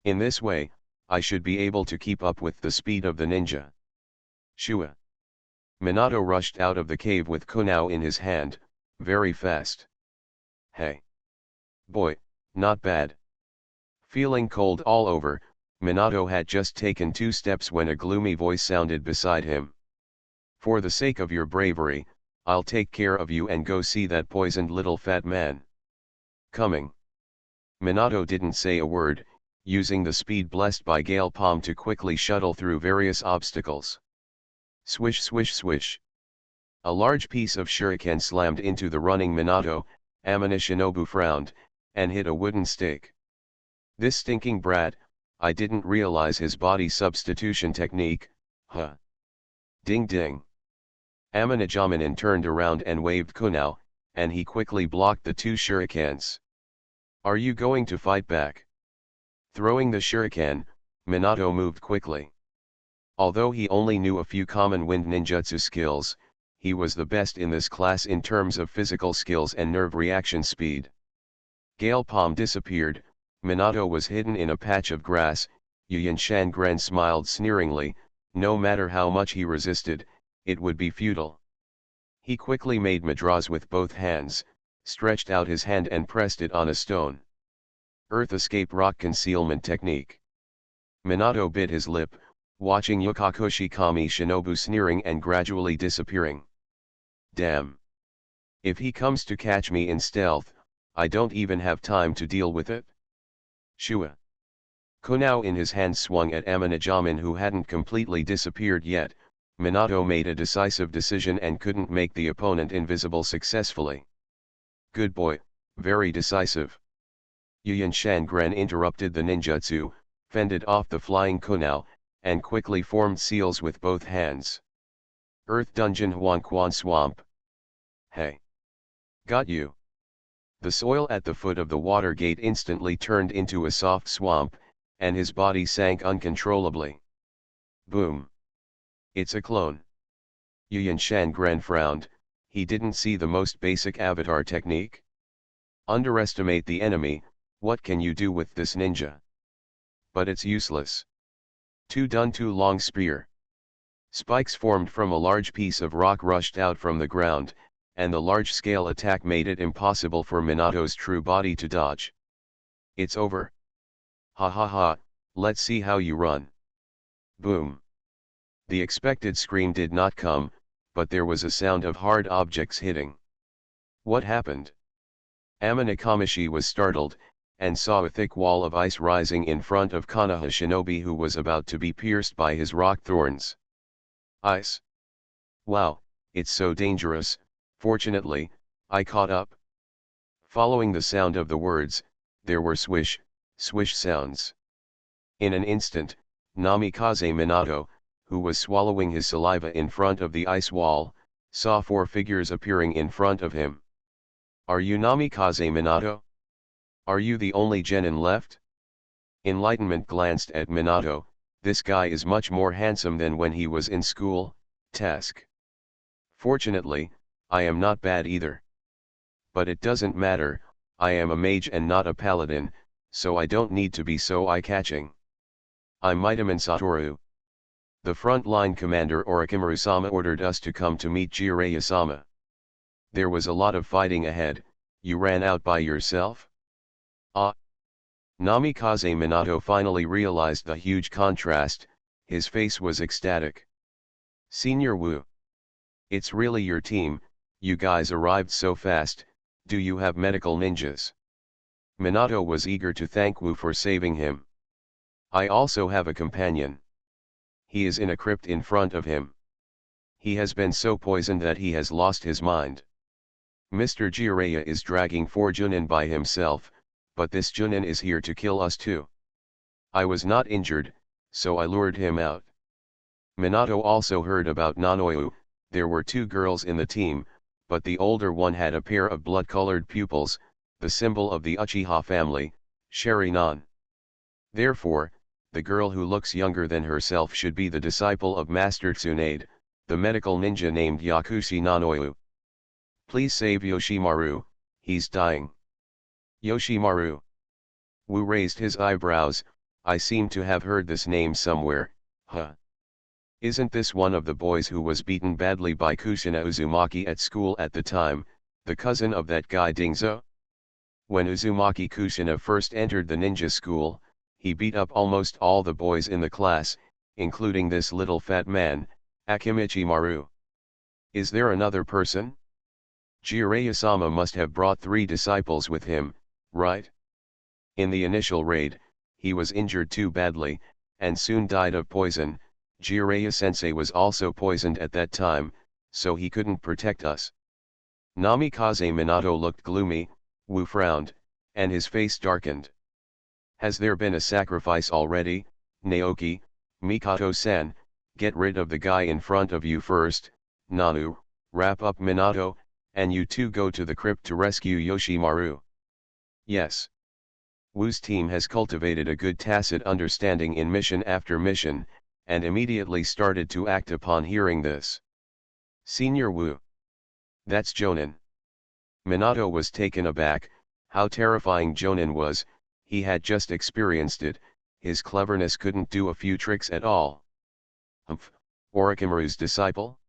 In this way, I should be able to keep up with the speed of the ninja. Shua. Minato rushed out of the cave with kunai in his hand, very fast. Hey. Boy, not bad. Feeling cold all over, Minato had just taken 2 steps when a gloomy voice sounded beside him. For the sake of your bravery, I'll take care of you and go see that poisoned little fat man. Coming. Minato didn't say a word, using the speed blessed by Gale Palm to quickly shuttle through various obstacles. Swish swish swish. A large piece of shuriken slammed into the running Minato. Amina Shinobu frowned, and hit a wooden stake. This stinking brat, I didn't realize his body substitution technique, huh? Ding ding. Amina turned around and waved kunai, and he quickly blocked the 2 shurikens. Are you going to fight back? Throwing the shuriken, Minato moved quickly. Although he only knew a few common wind ninjutsu skills, he was the best in this class in terms of physical skills and nerve reaction speed. Gale Palm disappeared. Minato was hidden in a patch of grass. Yuyan Shangren smiled sneeringly. No matter how much he resisted, it would be futile. He quickly made madras with both hands, stretched out his hand and pressed it on a stone. Earth escape rock concealment technique. Minato bit his lip, watching Yukakushi Kami Shinobu sneering and gradually disappearing. Damn. If he comes to catch me in stealth, I don't even have time to deal with it. Shua. Kunai in his hand swung at Amina who hadn't completely disappeared yet. Minato made a decisive decision and couldn't make the opponent invisible successfully. Good boy, very decisive. Yuyan Shangren interrupted the ninjutsu, fended off the flying kunai, and quickly formed seals with both hands. Earth Dungeon Huanquan Swamp. Hey. Got you. The soil at the foot of the water gate instantly turned into a soft swamp, and his body sank uncontrollably. Boom. It's a clone. Yuan Shangren frowned, he didn't see the most basic avatar technique. Underestimate the enemy, what can you do with this ninja? But it's useless. Too long spear. Spikes formed from a large piece of rock rushed out from the ground, and the large-scale attack made it impossible for Minato's true body to dodge. It's over. Ha ha ha, let's see how you run. Boom. The expected scream did not come, but there was a sound of hard objects hitting. What happened? Amanakamishi was startled, and saw a thick wall of ice rising in front of Konoha Shinobi, who was about to be pierced by his rock thorns. Ice. Wow, it's so dangerous. Fortunately, I caught up. Following the sound of the words, there were swish, swish sounds. In an instant, Namikaze Minato, who was swallowing his saliva in front of the ice wall, saw 4 figures appearing in front of him. Are you Namikaze Minato? Are you the only genin left? Enlightenment glanced at Minato, this guy is much more handsome than when he was in school, task. Fortunately, I am not bad either. But it doesn't matter, I am a mage and not a paladin, so I don't need to be so eye-catching. I'm Mitaman Satoru. The front-line commander Orochimaru-sama ordered us to come to meet Jiraiya-sama. There was a lot of fighting ahead, you ran out by yourself? Ah! Namikaze Minato finally realized the huge contrast, his face was ecstatic. Senior Wu. It's really your team, you guys arrived so fast, do you have medical ninjas? Minato was eager to thank Wu for saving him. I also have a companion. He is in a crypt in front of him. He has been so poisoned that he has lost his mind. Mr. Jiraiya is dragging 4 Junin by himself, but this Junin is here to kill us too. I was not injured, so I lured him out. Minato also heard about Nanoyu, there were 2 girls in the team, but the older one had a pair of blood-colored pupils, the symbol of the Uchiha family, Sharinan. Therefore, the girl who looks younger than herself should be the disciple of Master Tsunade, the medical ninja named Yakushi Nanoyu. Please save Yoshimaru, he's dying. Yoshimaru. Wu raised his eyebrows, I seem to have heard this name somewhere, huh? Isn't this one of the boys who was beaten badly by Kushina Uzumaki at school at the time, the cousin of that guy Dingzo? When Uzumaki Kushina first entered the ninja school, he beat up almost all the boys in the class, including this little fat man, Akimichi Maru. Is there another person? Jiraiya-sama must have brought 3 disciples with him, right? In the initial raid, he was injured too badly, and soon died of poison. Jiraiya-sensei was also poisoned at that time, so he couldn't protect us. Namikaze Minato looked gloomy, Wu frowned, and his face darkened. Has there been a sacrifice already, Naoki, Mikoto-san? Get rid of the guy in front of you first, Nanu, wrap up Minato, and you 2 go to the crypt to rescue Yoshimaru. Yes. Wu's team has cultivated a good tacit understanding in mission after mission, and immediately started to act upon hearing this. Senior Wu. That's Jonin. Minato was taken aback, how terrifying Jonin was, he had just experienced it, his cleverness couldn't do a few tricks at all. Humph, Orochimaru's disciple?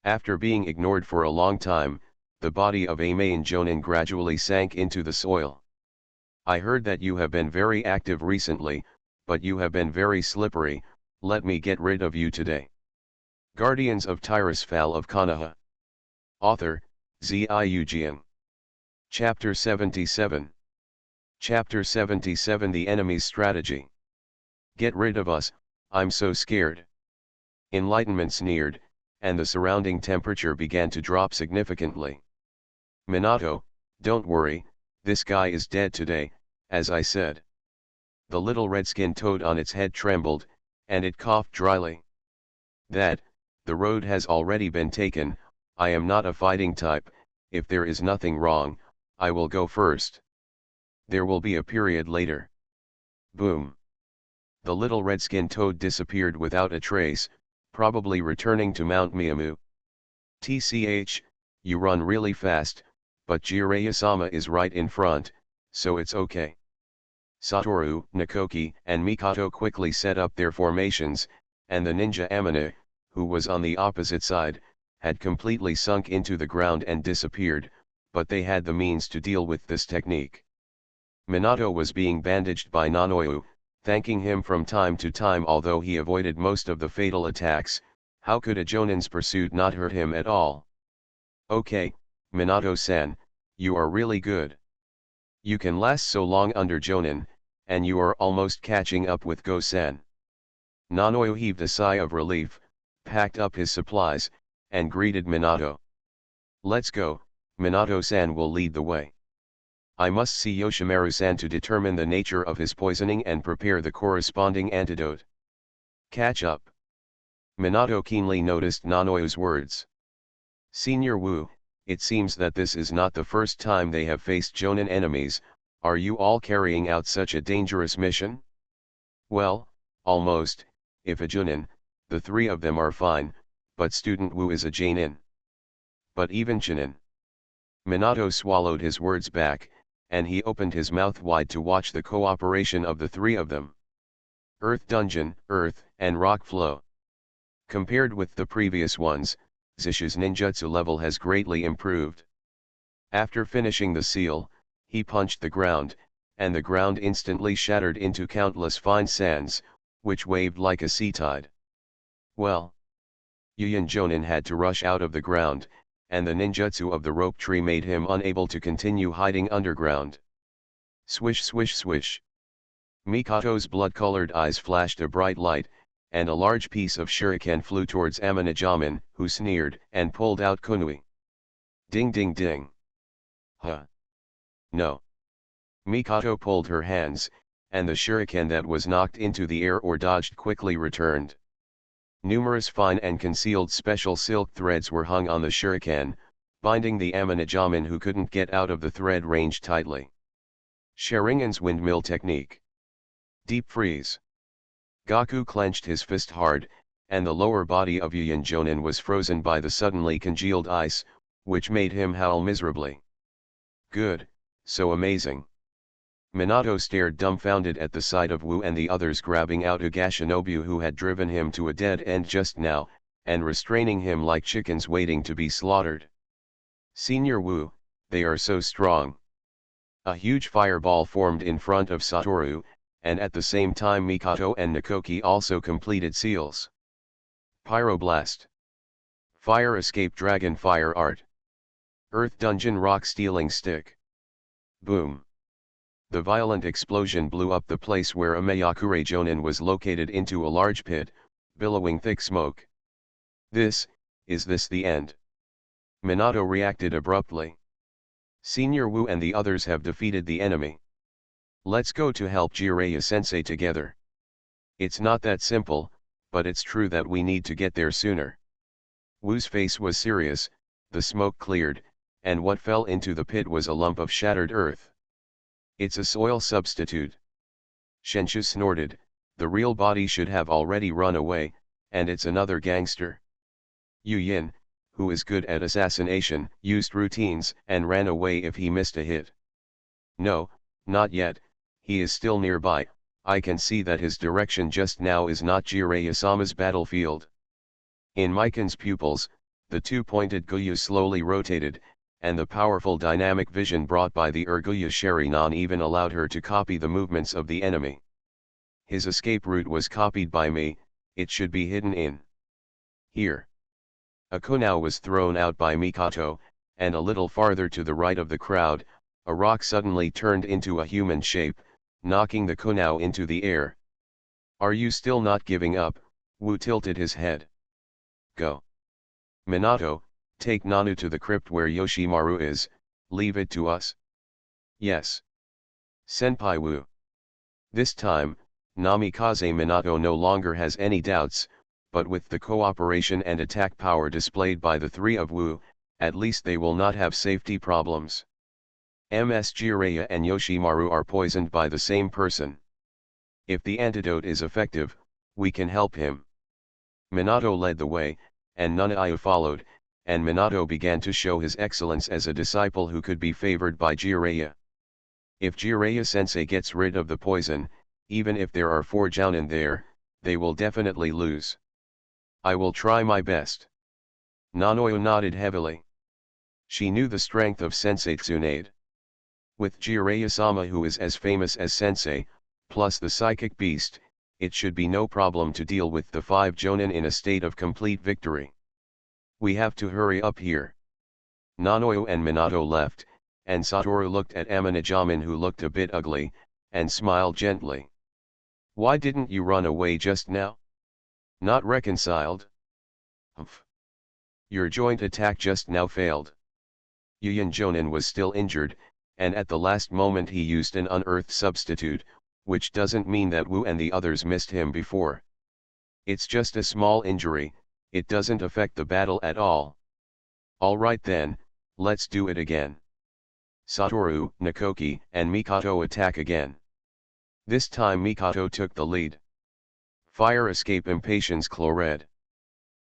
After being ignored for a long time, the body of a main Jonin gradually sank into the soil. I heard that you have been very active recently, but you have been very slippery, let me get rid of you today. Guardians of Tirisfal of Konoha. Author, Ziujian. Chapter 77. Chapter 77 The Enemy's Strategy. Get rid of us, I'm so scared. Enlightenment sneered, and the surrounding temperature began to drop significantly. Minato, don't worry, this guy is dead today, as I said. The little red-skinned toad on its head trembled, and it coughed dryly. The road has already been taken, I am not a fighting type, if there is nothing wrong, I will go first. There will be a period later. Boom. The little red-skinned toad disappeared without a trace, probably returning to Mount Miyamu. TCH, you run really fast, but Jiraiya-sama is right in front, so it's okay. Satoru, Nakoki, and Mikoto quickly set up their formations, and the ninja Amane, who was on the opposite side, had completely sunk into the ground and disappeared, but they had the means to deal with this technique. Minato was being bandaged by Nanoyu, thanking him from time to time. Although he avoided most of the fatal attacks, how could a Jonin's pursuit not hurt him at all? Okay, Minato-san, you are really good. You can last so long under Jonin, and you are almost catching up with Go-san. Nanoyu heaved a sigh of relief, packed up his supplies, and greeted Minato. Let's go, Minato-san will lead the way. I must see Yoshimaru-san to determine the nature of his poisoning and prepare the corresponding antidote. Catch up. Minato keenly noticed Nanoyu's words. Senior Wu, it seems that this is not the first time they have faced Jonin enemies. Are you all carrying out such a dangerous mission? Well, almost. If a Jonin, the three of them are fine, but Student Wu is a Jainin. But even Chunin. Minato swallowed his words back, and he opened his mouth wide to watch the cooperation of the three of them. Earth Dungeon, Earth, and Rock Flow. Compared with the previous ones, Zishu's ninjutsu level has greatly improved. After finishing the seal, he punched the ground, and the ground instantly shattered into countless fine sands, which waved like a sea tide. Well, Yuyin Jonin had to rush out of the ground, and the ninjutsu of the rope tree made him unable to continue hiding underground. Swish swish swish. Mikoto's blood-colored eyes flashed a bright light, and a large piece of shuriken flew towards Amane-jamin, who sneered and pulled out kunui. Ding ding ding. Huh. No. Mikoto pulled her hands, and the shuriken that was knocked into the air or dodged quickly returned. Numerous fine and concealed special silk threads were hung on the shuriken, binding the Amane-jamin who couldn't get out of the thread range tightly. Sharingan's windmill technique. Deep freeze. Gaku clenched his fist hard, and the lower body of Yuyin Jonin was frozen by the suddenly congealed ice, which made him howl miserably. Good, so amazing. Minato stared dumbfounded at the sight of Wu and the others grabbing out Ugashinobu, who had driven him to a dead end just now, and restraining him like chickens waiting to be slaughtered. Senior Wu, they are so strong. A huge fireball formed in front of Satoru, and at the same time Mikoto and Nakoki also completed seals. Pyroblast. Fire Escape Dragon Fire Art. Earth Dungeon Rock Stealing Stick. Boom. The violent explosion blew up the place where Amayakure Jonin was located into a large pit, billowing thick smoke. Is this the end? Minato reacted abruptly. Senior Wu and the others have defeated the enemy. Let's go to help Jiraiya-sensei together. It's not that simple, but it's true that we need to get there sooner. Wu's face was serious, the smoke cleared, and what fell into the pit was a lump of shattered earth. It's a soil substitute. Shenshu snorted, the real body should have already run away, and it's another gangster. Yu Yin, who is good at assassination, used routines and ran away if he missed a hit. No, not yet, he is still nearby. I can see that his direction just now is not Jiraiya-sama's battlefield. In Mikan's pupils, the two-pointed Guyu slowly rotated, and the powerful dynamic vision brought by the Guyu Sharingan even allowed her to copy the movements of the enemy. His escape route was copied by me, it should be hidden in here. A kunai was thrown out by Mikoto, and a little farther to the right of the crowd, a rock suddenly turned into a human shape, knocking the kunai into the air. Are you still not giving up? Wu tilted his head. Go. Minato, take Nanu to the crypt where Yoshimaru is, leave it to us. Yes. Senpai Wu. This time, Namikaze Minato no longer has any doubts, but with the cooperation and attack power displayed by the three of Wu, at least they will not have safety problems. Ms. Jiraiya and Yoshimaru are poisoned by the same person. If the antidote is effective, we can help him. Minato led the way, and Nanayu followed, and Minato began to show his excellence as a disciple who could be favored by Jiraiya. If Jiraiya-sensei gets rid of the poison, even if there are 4 jounin there, they will definitely lose. I will try my best. Nanayu nodded heavily. She knew the strength of Sensei Tsunade. With Jiraiya-sama, who is as famous as Sensei, plus the psychic beast, it should be no problem to deal with the 5 jounin in a state of complete victory. We have to hurry up here. Nanayu and Minato left, and Satoru looked at Amanajamin, who looked a bit ugly, and smiled gently. Why didn't you run away just now? Not reconciled? Humph. Your joint attack just now failed. Yuyin Jonin was still injured, and at the last moment he used an unearthed substitute, which doesn't mean that Wu and the others missed him before. It's just a small injury, it doesn't affect the battle at all. Alright then, let's do it again. Satoru, Nakoki, and Mikoto attack again. This time Mikoto took the lead. Fire Escape Impatience Chlored.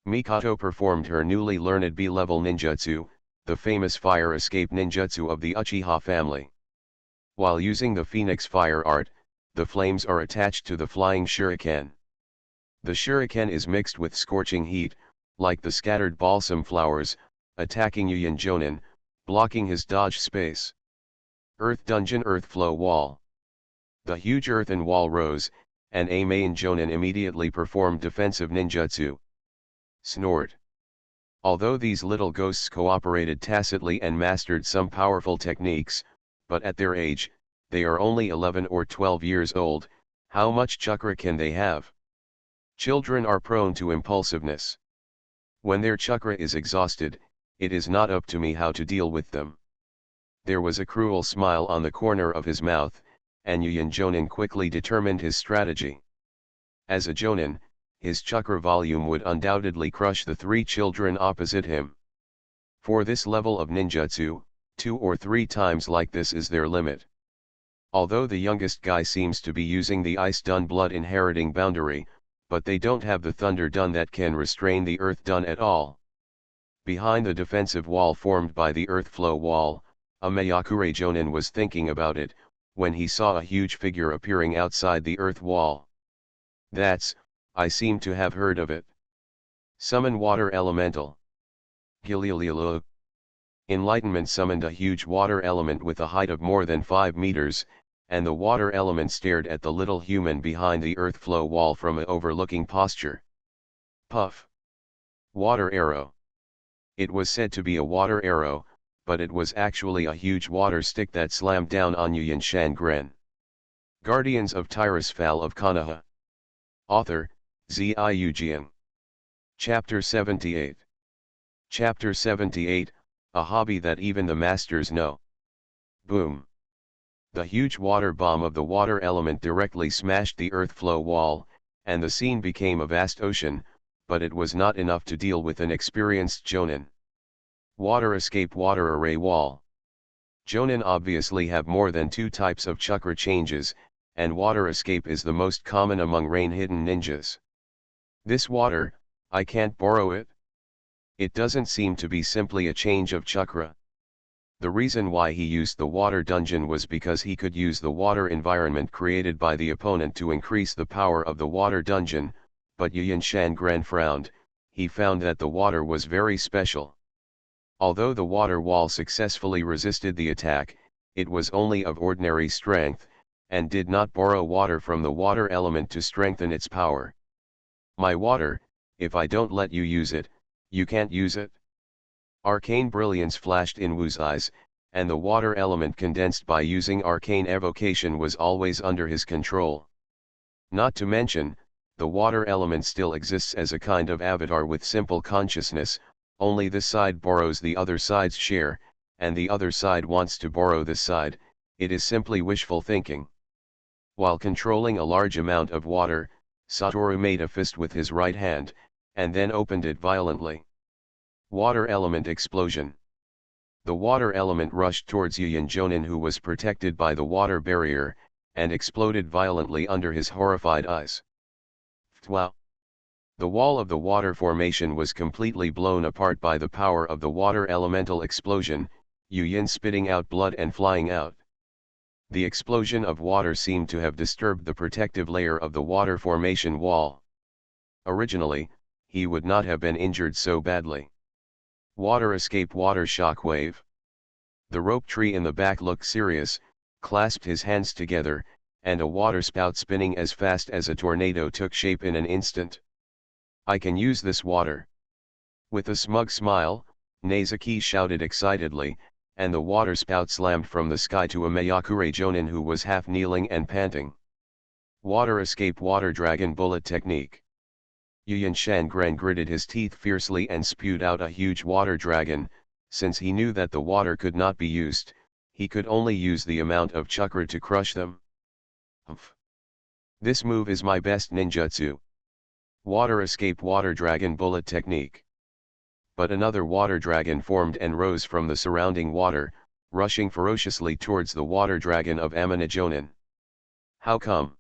Mikoto performed her newly learned B-level ninjutsu, the famous fire escape ninjutsu of the Uchiha family. While using the Phoenix Fire art, the flames are attached to the flying shuriken. The shuriken is mixed with scorching heat, like the scattered balsam flowers, attacking Yuyin Jonin, blocking his dodge space. Earth Dungeon Earth Flow Wall. The huge earthen wall rose, and Main Jonin immediately performed defensive ninjutsu. Snort. Although these little ghosts cooperated tacitly and mastered some powerful techniques, but at their age, they are only 11 or 12 years old, how much chakra can they have? Children are prone to impulsiveness. When their chakra is exhausted, it is not up to me how to deal with them. There was a cruel smile on the corner of his mouth, and Yuyin Jonin quickly determined his strategy. As a Jonin, his chakra volume would undoubtedly crush the 3 children opposite him. For this level of ninjutsu, 2 or 3 times like this is their limit. Although the youngest guy seems to be using the Ice Dun blood inheriting boundary, but they don't have the Thunder Dun that can restrain the Earth Dun at all. Behind the defensive wall formed by the Earth Flow Wall, a Mayakure Jonin was thinking about it, when he saw a huge figure appearing outside the Earth Wall. I seem to have heard of it. Summon Water Elemental. Gilililu. Enlightenment summoned a huge water element with a height of more than 5 meters, and the water element stared at the little human behind the earth flow wall from an overlooking posture. Puff. Water arrow. It was said to be a water arrow, but it was actually a huge water stick that slammed down on Yuyin Shangren. Guardians of Tirisfal of Konoha. Author, Ziyu. Chapter 78. Chapter 78, a hobby that even the masters know. Boom. The huge water bomb of the water element directly smashed the earth flow wall, and the scene became a vast ocean, but it was not enough to deal with an experienced Jonin. Water escape water array wall. Jonin obviously have more than 2 types of chakra changes, and water escape is the most common among rain hidden ninjas. This water, I can't borrow it? It doesn't seem to be simply a change of chakra. The reason why he used the water dungeon was because he could use the water environment created by the opponent to increase the power of the water dungeon, but Yuyin Shangren frowned, he found that the water was very special. Although the water wall successfully resisted the attack, it was only of ordinary strength, and did not borrow water from the water element to strengthen its power. My water, if I don't let you use it, you can't use it? Arcane brilliance flashed in Wu's eyes, and the water element condensed by using arcane evocation was always under his control. Not to mention, the water element still exists as a kind of avatar with simple consciousness, only this side borrows the other side's share, and the other side wants to borrow this side, it is simply wishful thinking. While controlling a large amount of water, Satoru made a fist with his right hand, and then opened it violently. Water element explosion. The water element rushed towards Yuyin Jonin, who was protected by the water barrier, and exploded violently under his horrified eyes. Wow! The wall of the water formation was completely blown apart by the power of the water elemental explosion, Yu Yin spitting out blood and flying out. The explosion of water seemed to have disturbed the protective layer of the water formation wall. Originally, he would not have been injured so badly. Water escape, water shock wave. The rope tree in the back looked serious, clasped his hands together, and a water spout spinning as fast as a tornado took shape in an instant. I can use this water. With a smug smile, Nezuki shouted excitedly, and the water spout slammed from the sky to a Mayakure Jonin who was half kneeling and panting. Water escape, water dragon bullet technique. Yuyan Shangren gritted his teeth fiercely and spewed out a huge water dragon. Since he knew that the water could not be used, he could only use the amount of chakra to crush them. Humph. This move is my best ninjutsu. Water escape, water dragon bullet technique. But another water dragon formed and rose from the surrounding water, rushing ferociously towards the water dragon of Amane Jonin. How come?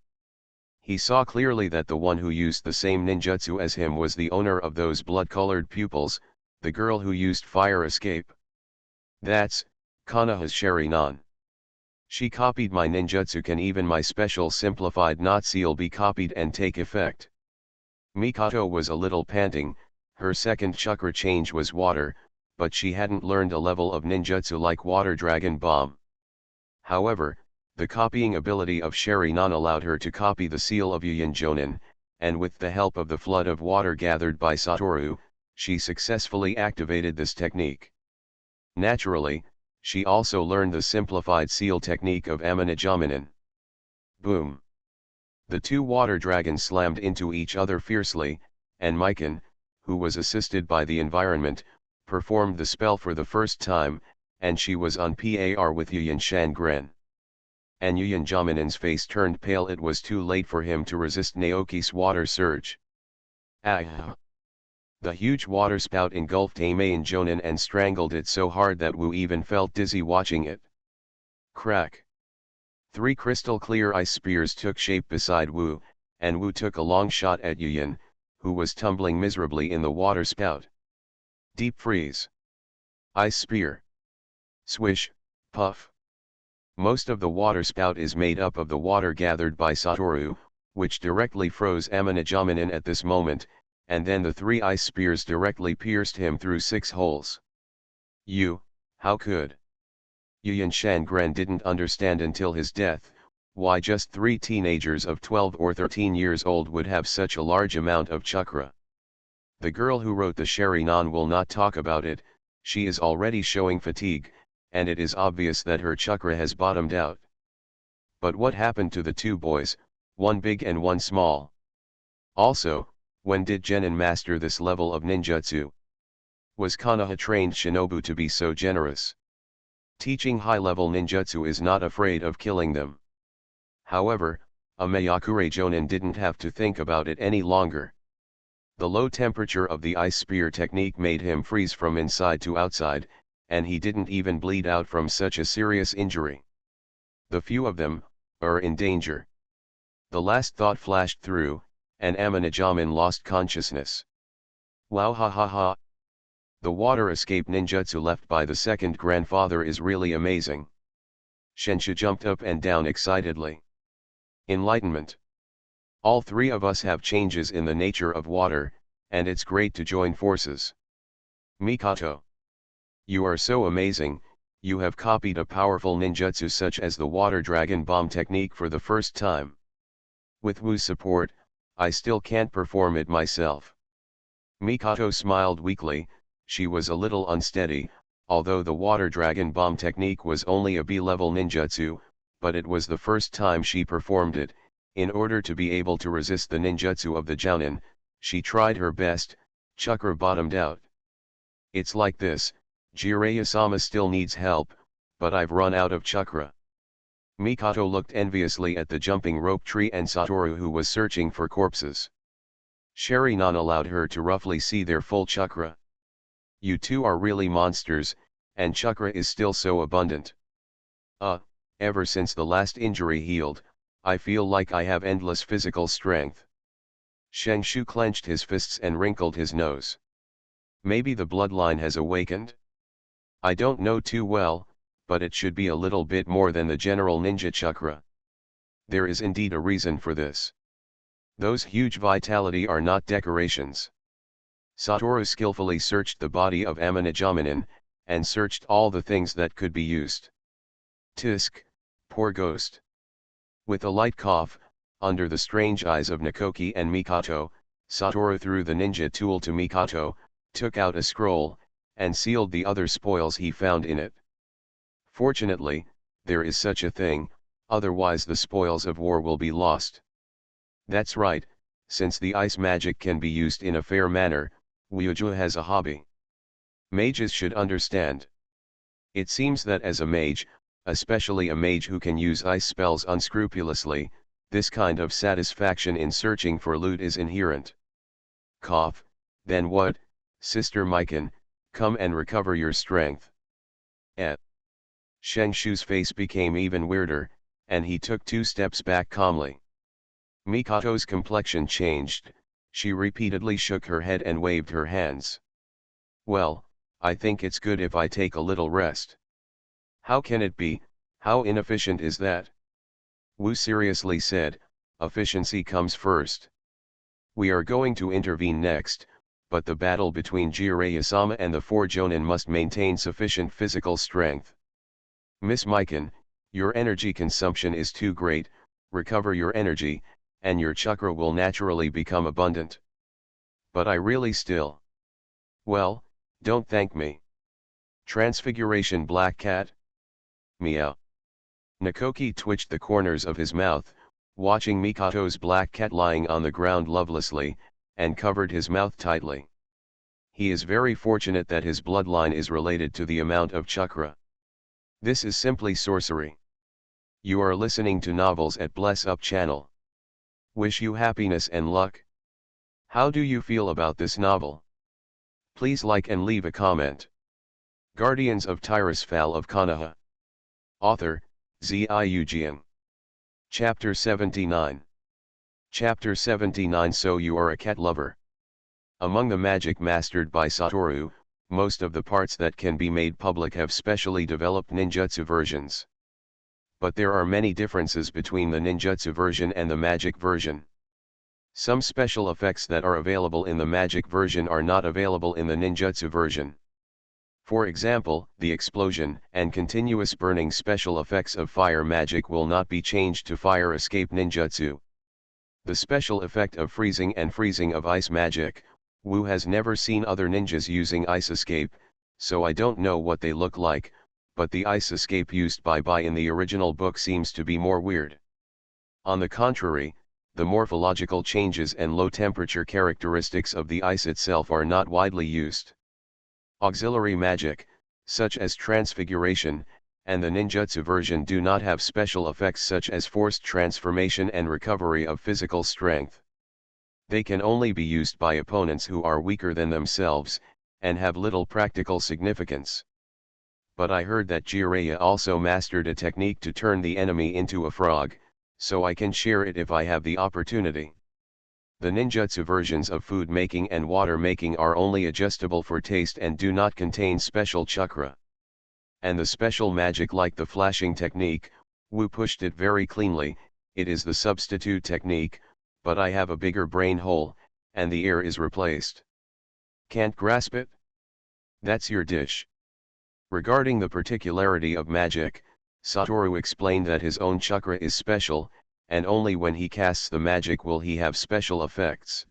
He saw clearly that the one who used the same ninjutsu as him was the owner of those blood-colored pupils, the girl who used fire escape. That's Konoha's Sharinan. She copied my ninjutsu. Can even my special simplified knot seal be copied and take effect? Mikoto was a little panting. Her second chakra change was water, but she hadn't learned a level of ninjutsu like Water Dragon Bomb. However, the copying ability of Sharinan allowed her to copy the seal of Yuyan Jonin, and with the help of the flood of water gathered by Satoru, she successfully activated this technique. Naturally, she also learned the simplified seal technique of Amane Jonin. Boom! The two water dragons slammed into each other fiercely, and Mikan, who was assisted by the environment, performed the spell for the first time, and she was on par with Yuyan Shangren. And Yuyan Jonin's face turned pale. It was too late for him to resist Naoki's water surge. Ah! The huge water spout engulfed Amane Jonin and strangled it so hard that Wu even felt dizzy watching it. Crack! 3 crystal clear ice spears took shape beside Wu, and Wu took a long shot at Yuyan, who was tumbling miserably in the water spout. Deep freeze. Ice spear. Swish, puff. Most of the water spout is made up of the water gathered by Satoru, which directly froze Amane Jonin at this moment, and then the 3 ice spears directly pierced him through 6 holes. How could? Yuyan Shangren didn't understand until his death, why just 3 teenagers of 12 or 13 years old would have such a large amount of chakra. The girl who wrote the Sharinan will not talk about it. She is already showing fatigue, and it is obvious that her chakra has bottomed out. But what happened to the 2 boys, one big and one small? Also, when did Genin master this level of ninjutsu? Was Konoha trained shinobu to be so generous? Teaching high-level ninjutsu is not afraid of killing them. However, a Mayakure Jonin didn't have to think about it any longer. The low temperature of the ice spear technique made him freeze from inside to outside, and he didn't even bleed out from such a serious injury. The few of them are in danger. The last thought flashed through, and Amane Jonin lost consciousness. Wow, ha ha ha. The water escape ninjutsu left by the second grandfather is really amazing. Shenshu jumped up and down excitedly. Enlightenment. All 3 of us have changes in the nature of water, and it's great to join forces. Mikoto. You are so amazing. You have copied a powerful ninjutsu such as the Water Dragon Bomb technique for the first time. With Wu's support, I still can't perform it myself. Mikoto smiled weakly. She was a little unsteady, although the Water Dragon Bomb technique was only a B-level ninjutsu, but it was the first time she performed it. In order to be able to resist the ninjutsu of the Jounin, she tried her best. Chakra bottomed out. It's like this, Jiraiya-sama still needs help, but I've run out of chakra. Mikoto looked enviously at the jumping rope tree and Satoru, who was searching for corpses. Sharinan allowed her to roughly see their full chakra. You 2 are really monsters, and chakra is still so abundant. Ever since the last injury healed, I feel like I have endless physical strength. Shengshu clenched his fists and wrinkled his nose. Maybe the bloodline has awakened? I don't know too well, but it should be a little bit more than the general ninja chakra. There is indeed a reason for this. Those huge vitality are not decorations. Satoru skillfully searched the body of Amanijamanin, and searched all the things that could be used. Tisk, poor ghost. With a light cough, under the strange eyes of Nakoki and Mikoto, Satoru threw the ninja tool to Mikoto, took out a scroll, and sealed the other spoils he found in it. Fortunately, there is such a thing, otherwise the spoils of war will be lost. That's right, since the ice magic can be used in a fair manner, Ryuju has a hobby. Mages should understand. It seems that as a mage, especially a mage who can use ice spells unscrupulously, this kind of satisfaction in searching for loot is inherent. Cough, then what, Sister Mikan, come and recover your strength. Shengshu's face became even weirder, and he took 2 steps back calmly. Mikoto's complexion changed, she repeatedly shook her head and waved her hands. Well, I think it's good if I take a little rest. How can it be, how inefficient is that? Wu seriously said, efficiency comes first. We are going to intervene next, but the battle between Jiraiya-sama and the 4 Jonin must maintain sufficient physical strength. Miss Mikan, your energy consumption is too great, recover your energy, and your chakra will naturally become abundant. But I really still. Well, don't thank me. Transfiguration Black Cat? Meow. Nakoki twitched the corners of his mouth, watching Mikoto's black cat lying on the ground lovelessly, and covered his mouth tightly. He is very fortunate that his bloodline is related to the amount of chakra. This is simply sorcery. You are listening to novels at Bless Up channel. Wish you happiness and luck. How do you feel about this novel? Please like and leave a comment. Guardians of Tirisfal of Konoha. Author, Ziujian. Chapter 79. Chapter 79. So you are a cat lover. Among the magic mastered by Satoru, most of the parts that can be made public have specially developed ninjutsu versions. But there are many differences between the ninjutsu version and the magic version. Some special effects that are available in the magic version are not available in the ninjutsu version. For example, the explosion and continuous burning special effects of fire magic will not be changed to fire escape ninjutsu. The special effect of freezing and freezing of ice magic, Wu has never seen other ninjas using ice escape, so I don't know what they look like, but the ice escape used by Bai in the original book seems to be more weird. On the contrary, the morphological changes and low temperature characteristics of the ice itself are not widely used. Auxiliary magic, such as transfiguration, and the ninjutsu version do not have special effects such as forced transformation and recovery of physical strength. They can only be used by opponents who are weaker than themselves, and have little practical significance. But I heard that Jiraiya also mastered a technique to turn the enemy into a frog, so I can share it if I have the opportunity. The ninjutsu versions of food making and water making are only adjustable for taste and do not contain special chakra. And the special magic like the flashing technique, Wu pushed it very cleanly, it is the substitute technique, but I have a bigger brain hole, and the air is replaced. Can't grasp it? That's your dish. Regarding the particularity of magic, Satoru explained that his own chakra is special, and only when he casts the magic will he have special effects.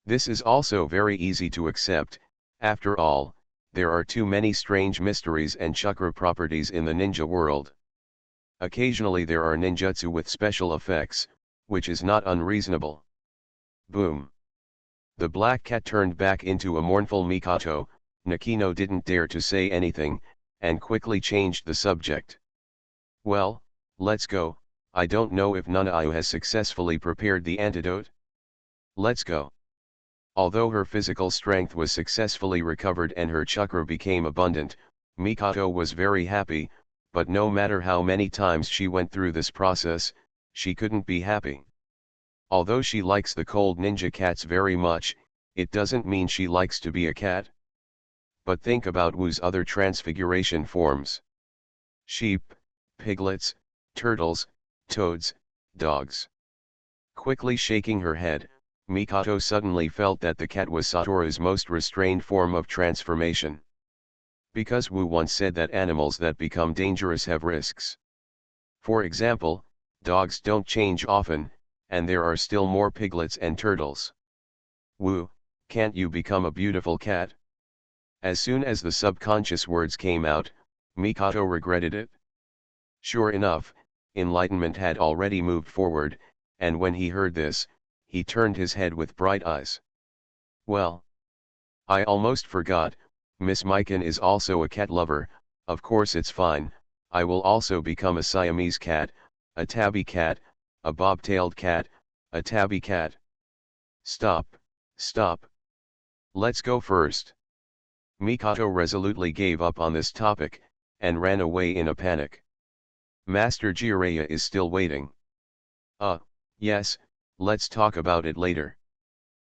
This is also very easy to accept, after all, there are too many strange mysteries and chakra properties in the ninja world. Occasionally there are ninjutsu with special effects, which is not unreasonable. Boom. The black cat turned back into a mournful Mikoto. Nakino didn't dare to say anything, and quickly changed the subject. Well, let's go, I don't know if Nanao has successfully prepared the antidote. Let's go. Although her physical strength was successfully recovered and her chakra became abundant, Mikoto was very happy, but no matter how many times she went through this process, she couldn't be happy. Although she likes the cold ninja cats very much, it doesn't mean she likes to be a cat. But think about Wu's other transfiguration forms. Sheep, piglets, turtles, toads, dogs. Quickly shaking her head, Mikoto suddenly felt that the cat was Satoru's most restrained form of transformation. Because Wu once said that animals that become dangerous have risks. For example, dogs don't change often, and there are still more piglets and turtles. Wu, can't you become a beautiful cat? As soon as the subconscious words came out, Mikoto regretted it. Sure enough, enlightenment had already moved forward, and when he heard this, he turned his head with bright eyes. Well, I almost forgot, Miss Mikan is also a cat lover. Of course it's fine, I will also become a Siamese cat, a tabby cat, a bob-tailed cat, a tabby cat. Stop, stop. Let's go first. Mikoto resolutely gave up on this topic, and ran away in a panic. Master Jiraiya is still waiting. Yes, let's talk about it later.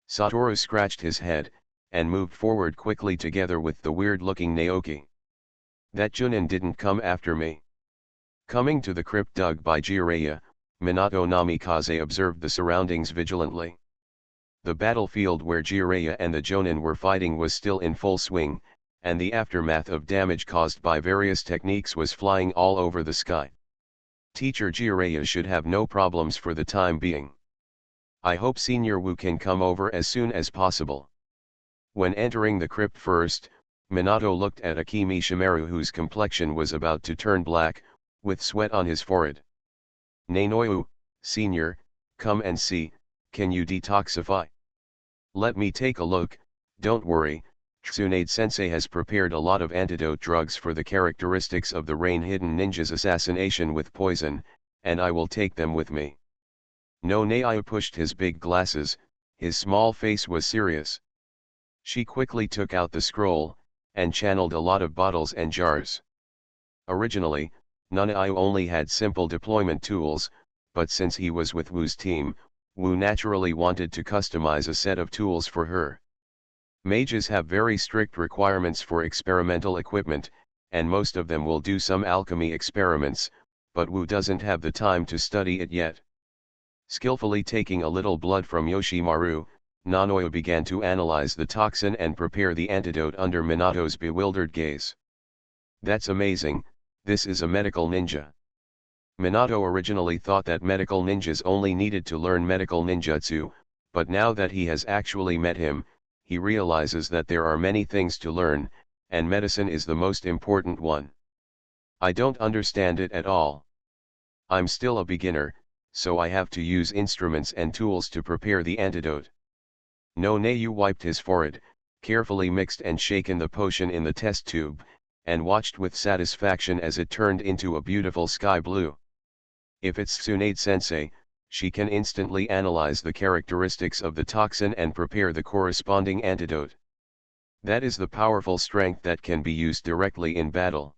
Satoru scratched his head, and moved forward quickly together with the weird-looking Naoki. That Junin didn't come after me. Coming to the crypt dug by Jiraiya, Minato Namikaze observed the surroundings vigilantly. The battlefield where Jiraiya and the Jonin were fighting was still in full swing, and the aftermath of damage caused by various techniques was flying all over the sky. Teacher Jiraiya should have no problems for the time being. I hope Senior Wu can come over as soon as possible. When entering the crypt first, Minato looked at Akemi Shimaru, whose complexion was about to turn black, with sweat on his forehead. Nainoyu, Senior, come and see, can you detoxify? Let me take a look. Don't worry, Tsunade-sensei has prepared a lot of antidote drugs for the characteristics of the Rain-Hidden Ninja's assassination with poison, and I will take them with me. No Naoyu pushed his big glasses, his small face was serious. She quickly took out the scroll, and channeled a lot of bottles and jars. Originally, Nanayu only had simple deployment tools, but since he was with Wu's team, Wu naturally wanted to customize a set of tools for her. Mages have very strict requirements for experimental equipment, and most of them will do some alchemy experiments, but Wu doesn't have the time to study it yet. Skillfully taking a little blood from Yoshimaru, Nanoyu began to analyze the toxin and prepare the antidote under Minato's bewildered gaze. That's amazing, this is a medical ninja. Minato originally thought that medical ninjas only needed to learn medical ninjutsu, but now that he has actually met him, he realizes that there are many things to learn, and medicine is the most important one. I don't understand it at all. I'm still a beginner, so I have to use instruments and tools to prepare the antidote. No Nayu wiped his forehead, carefully mixed and shaken the potion in the test tube, and watched with satisfaction as it turned into a beautiful sky blue. If it's Tsunade-sensei, she can instantly analyze the characteristics of the toxin and prepare the corresponding antidote. That is the powerful strength that can be used directly in battle.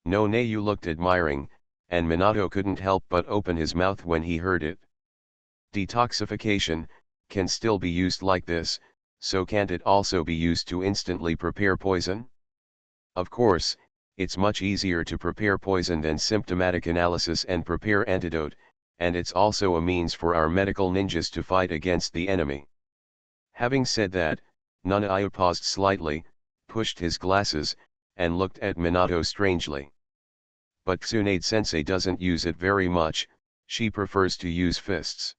No Nayu looked admiring, and Minato couldn't help but open his mouth when he heard it. Detoxification can still be used like this, so can't it also be used to instantly prepare poison? Of course, it's much easier to prepare poison than symptomatic analysis and prepare antidote, and it's also a means for our medical ninjas to fight against the enemy. Having said that, Nanayu paused slightly, pushed his glasses, and looked at Minato strangely. But Tsunade-sensei doesn't use it very much, she prefers to use fists.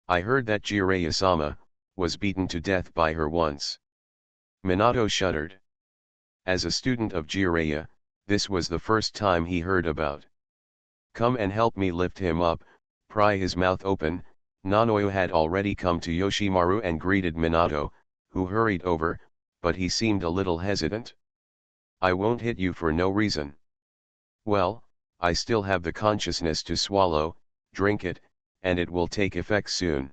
I heard that Jiraiya-sama was beaten to death by her once. Minato shuddered. As a student of Jiraiya, this was the first time he heard about. Come and help me lift him up, pry his mouth open. Nanoyu had already come to Yoshimaru and greeted Minato, who hurried over, but he seemed a little hesitant. I won't hit you for no reason. Well, I still have the consciousness to swallow, drink it, and it will take effect soon.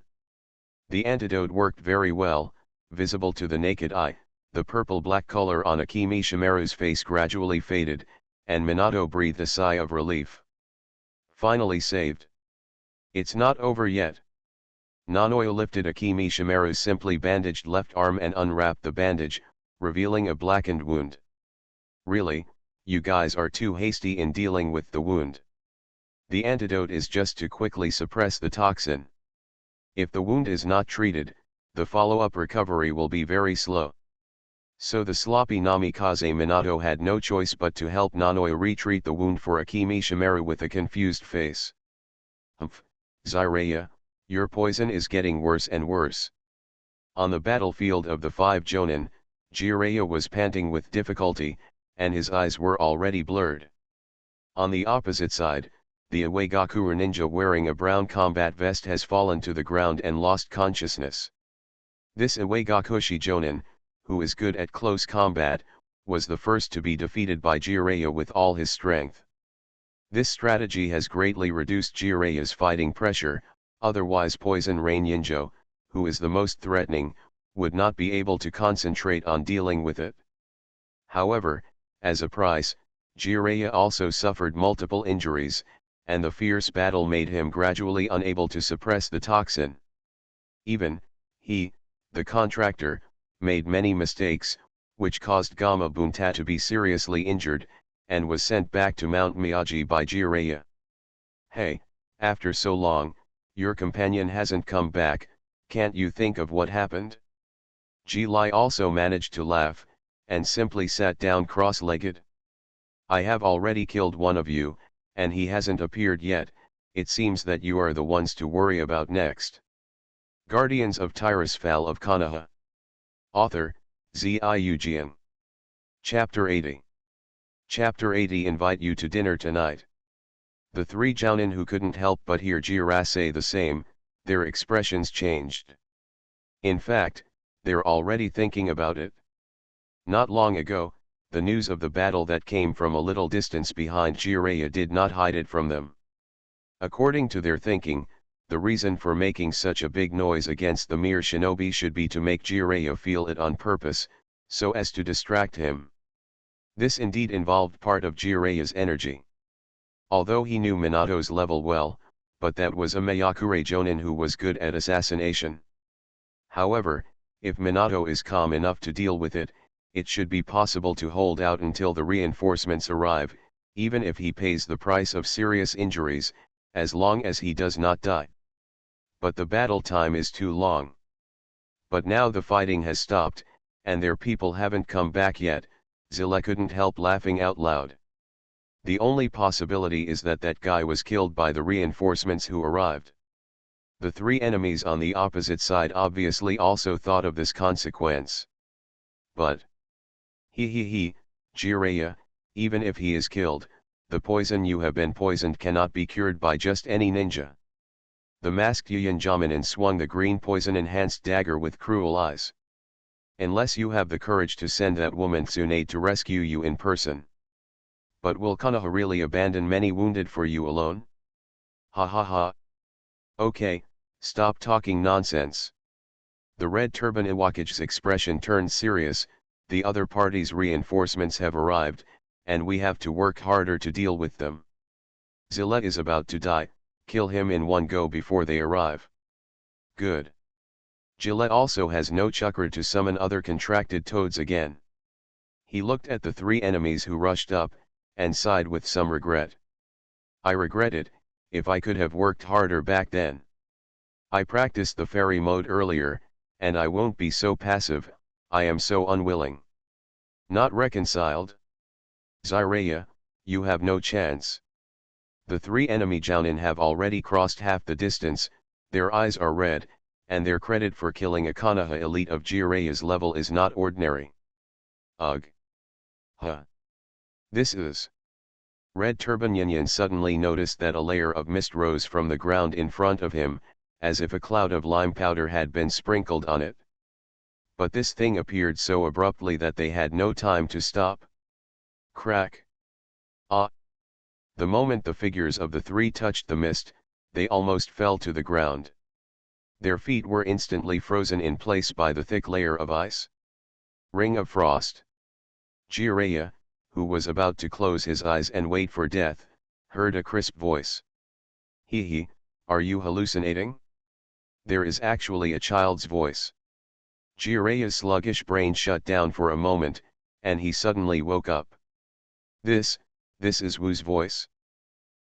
The antidote worked very well, visible to the naked eye. The purple-black color on Akemi Shimaru's face gradually faded, and Minato breathed a sigh of relief. Finally saved. It's not over yet. Nanoyo lifted Akimishimura's simply bandaged left arm and unwrapped the bandage, revealing a blackened wound. Really, you guys are too hasty in dealing with the wound. The antidote is just to quickly suppress the toxin. If the wound is not treated, the follow-up recovery will be very slow. So the sloppy Namikaze Minato had no choice but to help Nanoyo retreat the wound for Akimishimura with a confused face. Humph, Jiraiya, your poison is getting worse and worse. On the battlefield of the 5 Jonin, Jiraiya was panting with difficulty, and his eyes were already blurred. On the opposite side, the Iwagakure ninja wearing a brown combat vest has fallen to the ground and lost consciousness. This Iwagakushi Jonin, who is good at close combat, was the first to be defeated by Jiraiya with all his strength. This strategy has greatly reduced Jiraiya's fighting pressure, otherwise Poison Rain Yinjo, who is the most threatening, would not be able to concentrate on dealing with it. However, as a price, Jiraiya also suffered multiple injuries, and the fierce battle made him gradually unable to suppress the toxin. Even, he, the contractor, made many mistakes, which caused Gama Bunta to be seriously injured, and was sent back to Mount Miyagi by Jiraiya. Hey, after so long, your companion hasn't come back, can't you think of what happened? Ji-Lai also managed to laugh, and simply sat down cross-legged. I have already killed one of you, and he hasn't appeared yet, it seems that you are the ones to worry about next. Guardians of Tirisfal of Konoha. Author, Ziujian. Chapter 80. Chapter 80 Invite you to dinner tonight. The 3 Jounin who couldn't help but hear Jiraiya say the same, their expressions changed. In fact, they're already thinking about it. Not long ago, the news of the battle that came from a little distance behind Jiraiya did not hide it from them. According to their thinking, the reason for making such a big noise against the mere shinobi should be to make Jiraiya feel it on purpose, so as to distract him. This indeed involved part of Jiraiya's energy. Although he knew Minato's level well, but that was a Mayakure Jonin who was good at assassination. However, if Minato is calm enough to deal with it, it should be possible to hold out until the reinforcements arrive, even if he pays the price of serious injuries, as long as he does not die. But the battle time is too long. But now the fighting has stopped, and their people haven't come back yet. Zilla couldn't help laughing out loud. The only possibility is that that guy was killed by the reinforcements who arrived. The 3 enemies on the opposite side obviously also thought of this consequence. But Jiraiya, even if he is killed, the poison you have been poisoned cannot be cured by just any ninja. The masked Yunjamin swung the green poison-enhanced dagger with cruel eyes. Unless you have the courage to send that woman Tsunade to rescue you in person. But will Konoha really abandon many wounded for you alone? Ha ha ha. Okay, stop talking nonsense. The red turban Iwaki's expression turned serious. The other party's reinforcements have arrived, and we have to work harder to deal with them. Zilla is about to die, kill him in one go before they arrive. Good. Gillette also has no chakra to summon other contracted toads again. He looked at the 3 enemies who rushed up, and sighed with some regret. I regret it, if I could have worked harder back then. I practiced the fairy mode earlier, and I won't be so passive, I am so unwilling. Not reconciled? Jiraiya, you have no chance. The 3 enemy Jounin have already crossed half the distance, their eyes are red, and their credit for killing a Konoha elite of Jiraiya's level is not ordinary. Ugh. Huh. This is... Red Turban Yin suddenly noticed that a layer of mist rose from the ground in front of him, as if a cloud of lime powder had been sprinkled on it. But this thing appeared so abruptly that they had no time to stop. Crack. Ah! The moment the figures of the 3 touched the mist, they almost fell to the ground. Their feet were instantly frozen in place by the thick layer of ice. Ring of Frost. Jiraiya, who was about to close his eyes and wait for death, heard a crisp voice. Hee, Are you hallucinating? There is actually a child's voice. Jiraya's sluggish brain shut down for a moment, and he suddenly woke up. This is Wu's voice.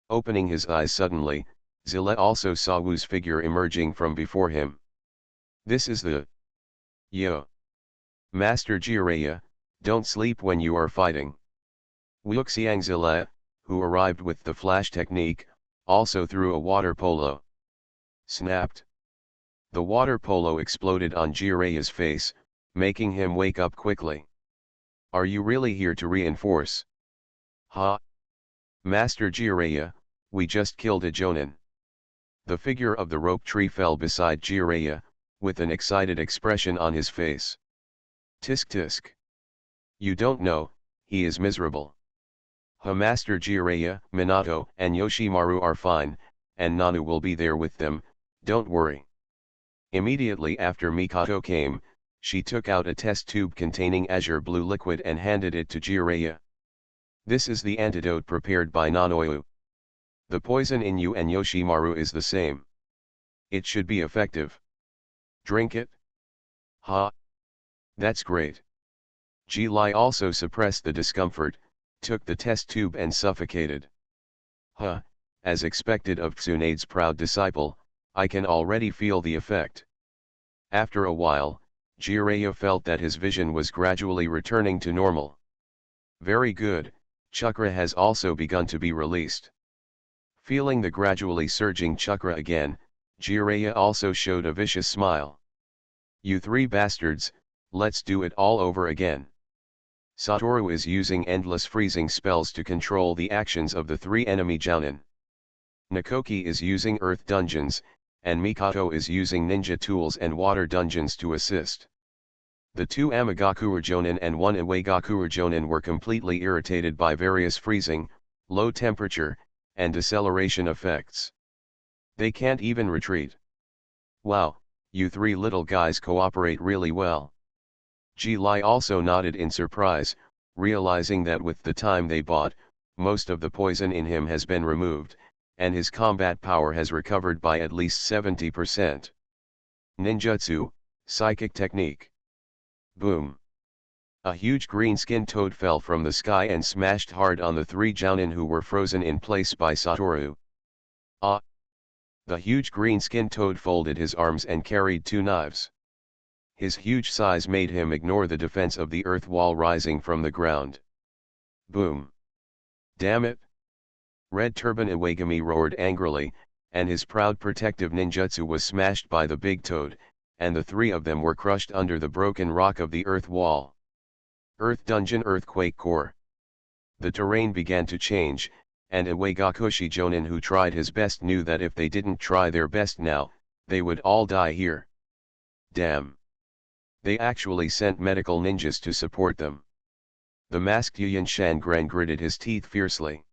Opening his eyes suddenly, Zilla also saw Wu's figure emerging from before him. This is the... Yo. Master Jiraiya, don't sleep when you are fighting. Wuxiang Zilla, who arrived with the flash technique, also threw a water polo. Snapped. The water polo exploded on Jiraya's face, making him wake up quickly. Are you really here to reinforce? Ha! Master Jiraiya, we just killed a Jonin. The figure of the rope tree fell beside Jiraiya, with an excited expression on his face. Tisk tisk. You don't know, he is miserable. Master Jiraiya, Minato and Yoshimaru are fine, and Nanu will be there with them, don't worry. Immediately after Mikoto came, she took out a test tube containing azure blue liquid and handed it to Jiraiya. This is the antidote prepared by Nanoyu. The poison in you and Yoshimaru is the same. It should be effective. Drink it. Ha! That's great. Ji-Lai also suppressed the discomfort, took the test tube and suffocated. Huh, as expected of Tsunade's proud disciple, I can already feel the effect. After a while, Jiraiya felt that his vision was gradually returning to normal. Very good, chakra has also begun to be released. Feeling the gradually surging chakra again, Jiraiya also showed a vicious smile. You three bastards, let's do it all over again. Satoru is using endless freezing spells to control the actions of the three enemy Jounin. Nakoki is using earth dungeons, and Mikoto is using ninja tools and water dungeons to assist. The two Amagakure Jounin and one Iwagakure Jounin were completely irritated by various freezing, low temperature, and deceleration effects. They can't even retreat. Wow, you three little guys cooperate really well. Ji-Lai also nodded in surprise, realizing that with the time they bought, most of the poison in him has been removed, and his combat power has recovered by at least 70%. Ninjutsu, Psychic Technique. Boom. A huge green-skinned toad fell from the sky and smashed hard on the three Jounin who were frozen in place by Satoru. Ah! The huge green-skinned toad folded his arms and carried two knives. His huge size made him ignore the defense of the earth wall rising from the ground. Boom! Damn it! Red Turban Iwagami roared angrily, and his proud protective ninjutsu was smashed by the big toad, and the three of them were crushed under the broken rock of the earth wall. Earth Dungeon Earthquake Core. The terrain began to change, and Iwagakushi Jounin who tried his best knew that if they didn't try their best now, they would all die here. Damn! They actually sent medical ninjas to support them. The masked Yuan Shangren gritted his teeth fiercely.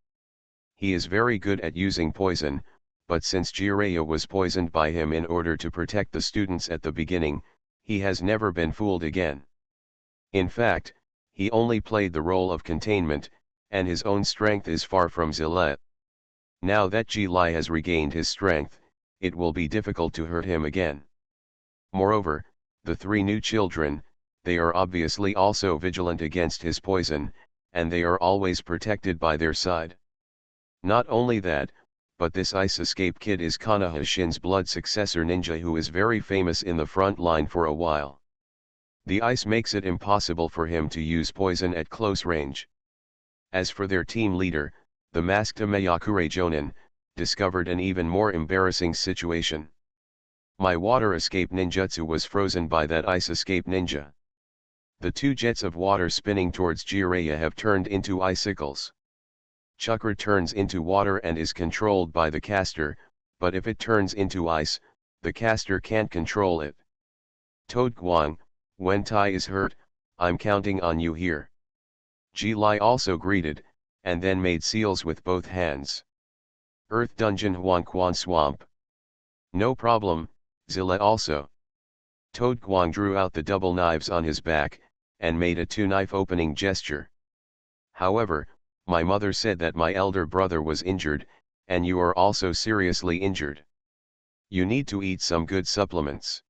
He is very good at using poison, but since Jiraiya was poisoned by him in order to protect the students at the beginning, he has never been fooled again. In fact, he only played the role of containment, and his own strength is far from Zillet. Now that Ji-Lai has regained his strength, it will be difficult to hurt him again. Moreover, the three new children, they are obviously also vigilant against his poison, and they are always protected by their side. Not only that, but this Ice Escape Kid is Konoha Shin's blood successor ninja who is very famous in the front line for a while. The ice makes it impossible for him to use poison at close range. As for their team leader, the masked Mayakure Jounin, discovered an even more embarrassing situation. My water escape ninjutsu was frozen by that ice escape ninja. The two jets of water spinning towards Jiraiya have turned into icicles. Chakra turns into water and is controlled by the caster, but if it turns into ice, the caster can't control it. Toad Guang, when Tai is hurt, I'm counting on you here. Ji-Lai also greeted, and then made seals with both hands. Earth Dungeon Huan Quan Swamp. No problem, Zilla also. Toad Guang drew out the double knives on his back, and made a two-knife opening gesture. However, my mother said that my elder brother was injured, and you are also seriously injured. You need to eat some good supplements.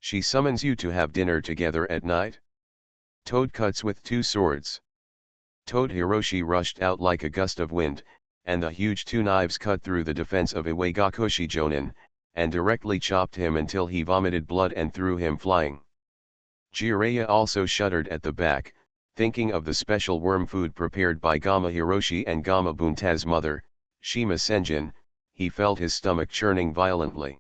She summons you to have dinner together at night. Toad cuts with two swords. Toad Hiroshi rushed out like a gust of wind, and the huge two knives cut through the defense of Iwagakushi Jonin, and directly chopped him until he vomited blood and threw him flying. Jiraiya also shuddered at the back, thinking of the special worm food prepared by Gama Hiroshi and Gama Bunta's mother, Shima Senjin. He felt his stomach churning violently.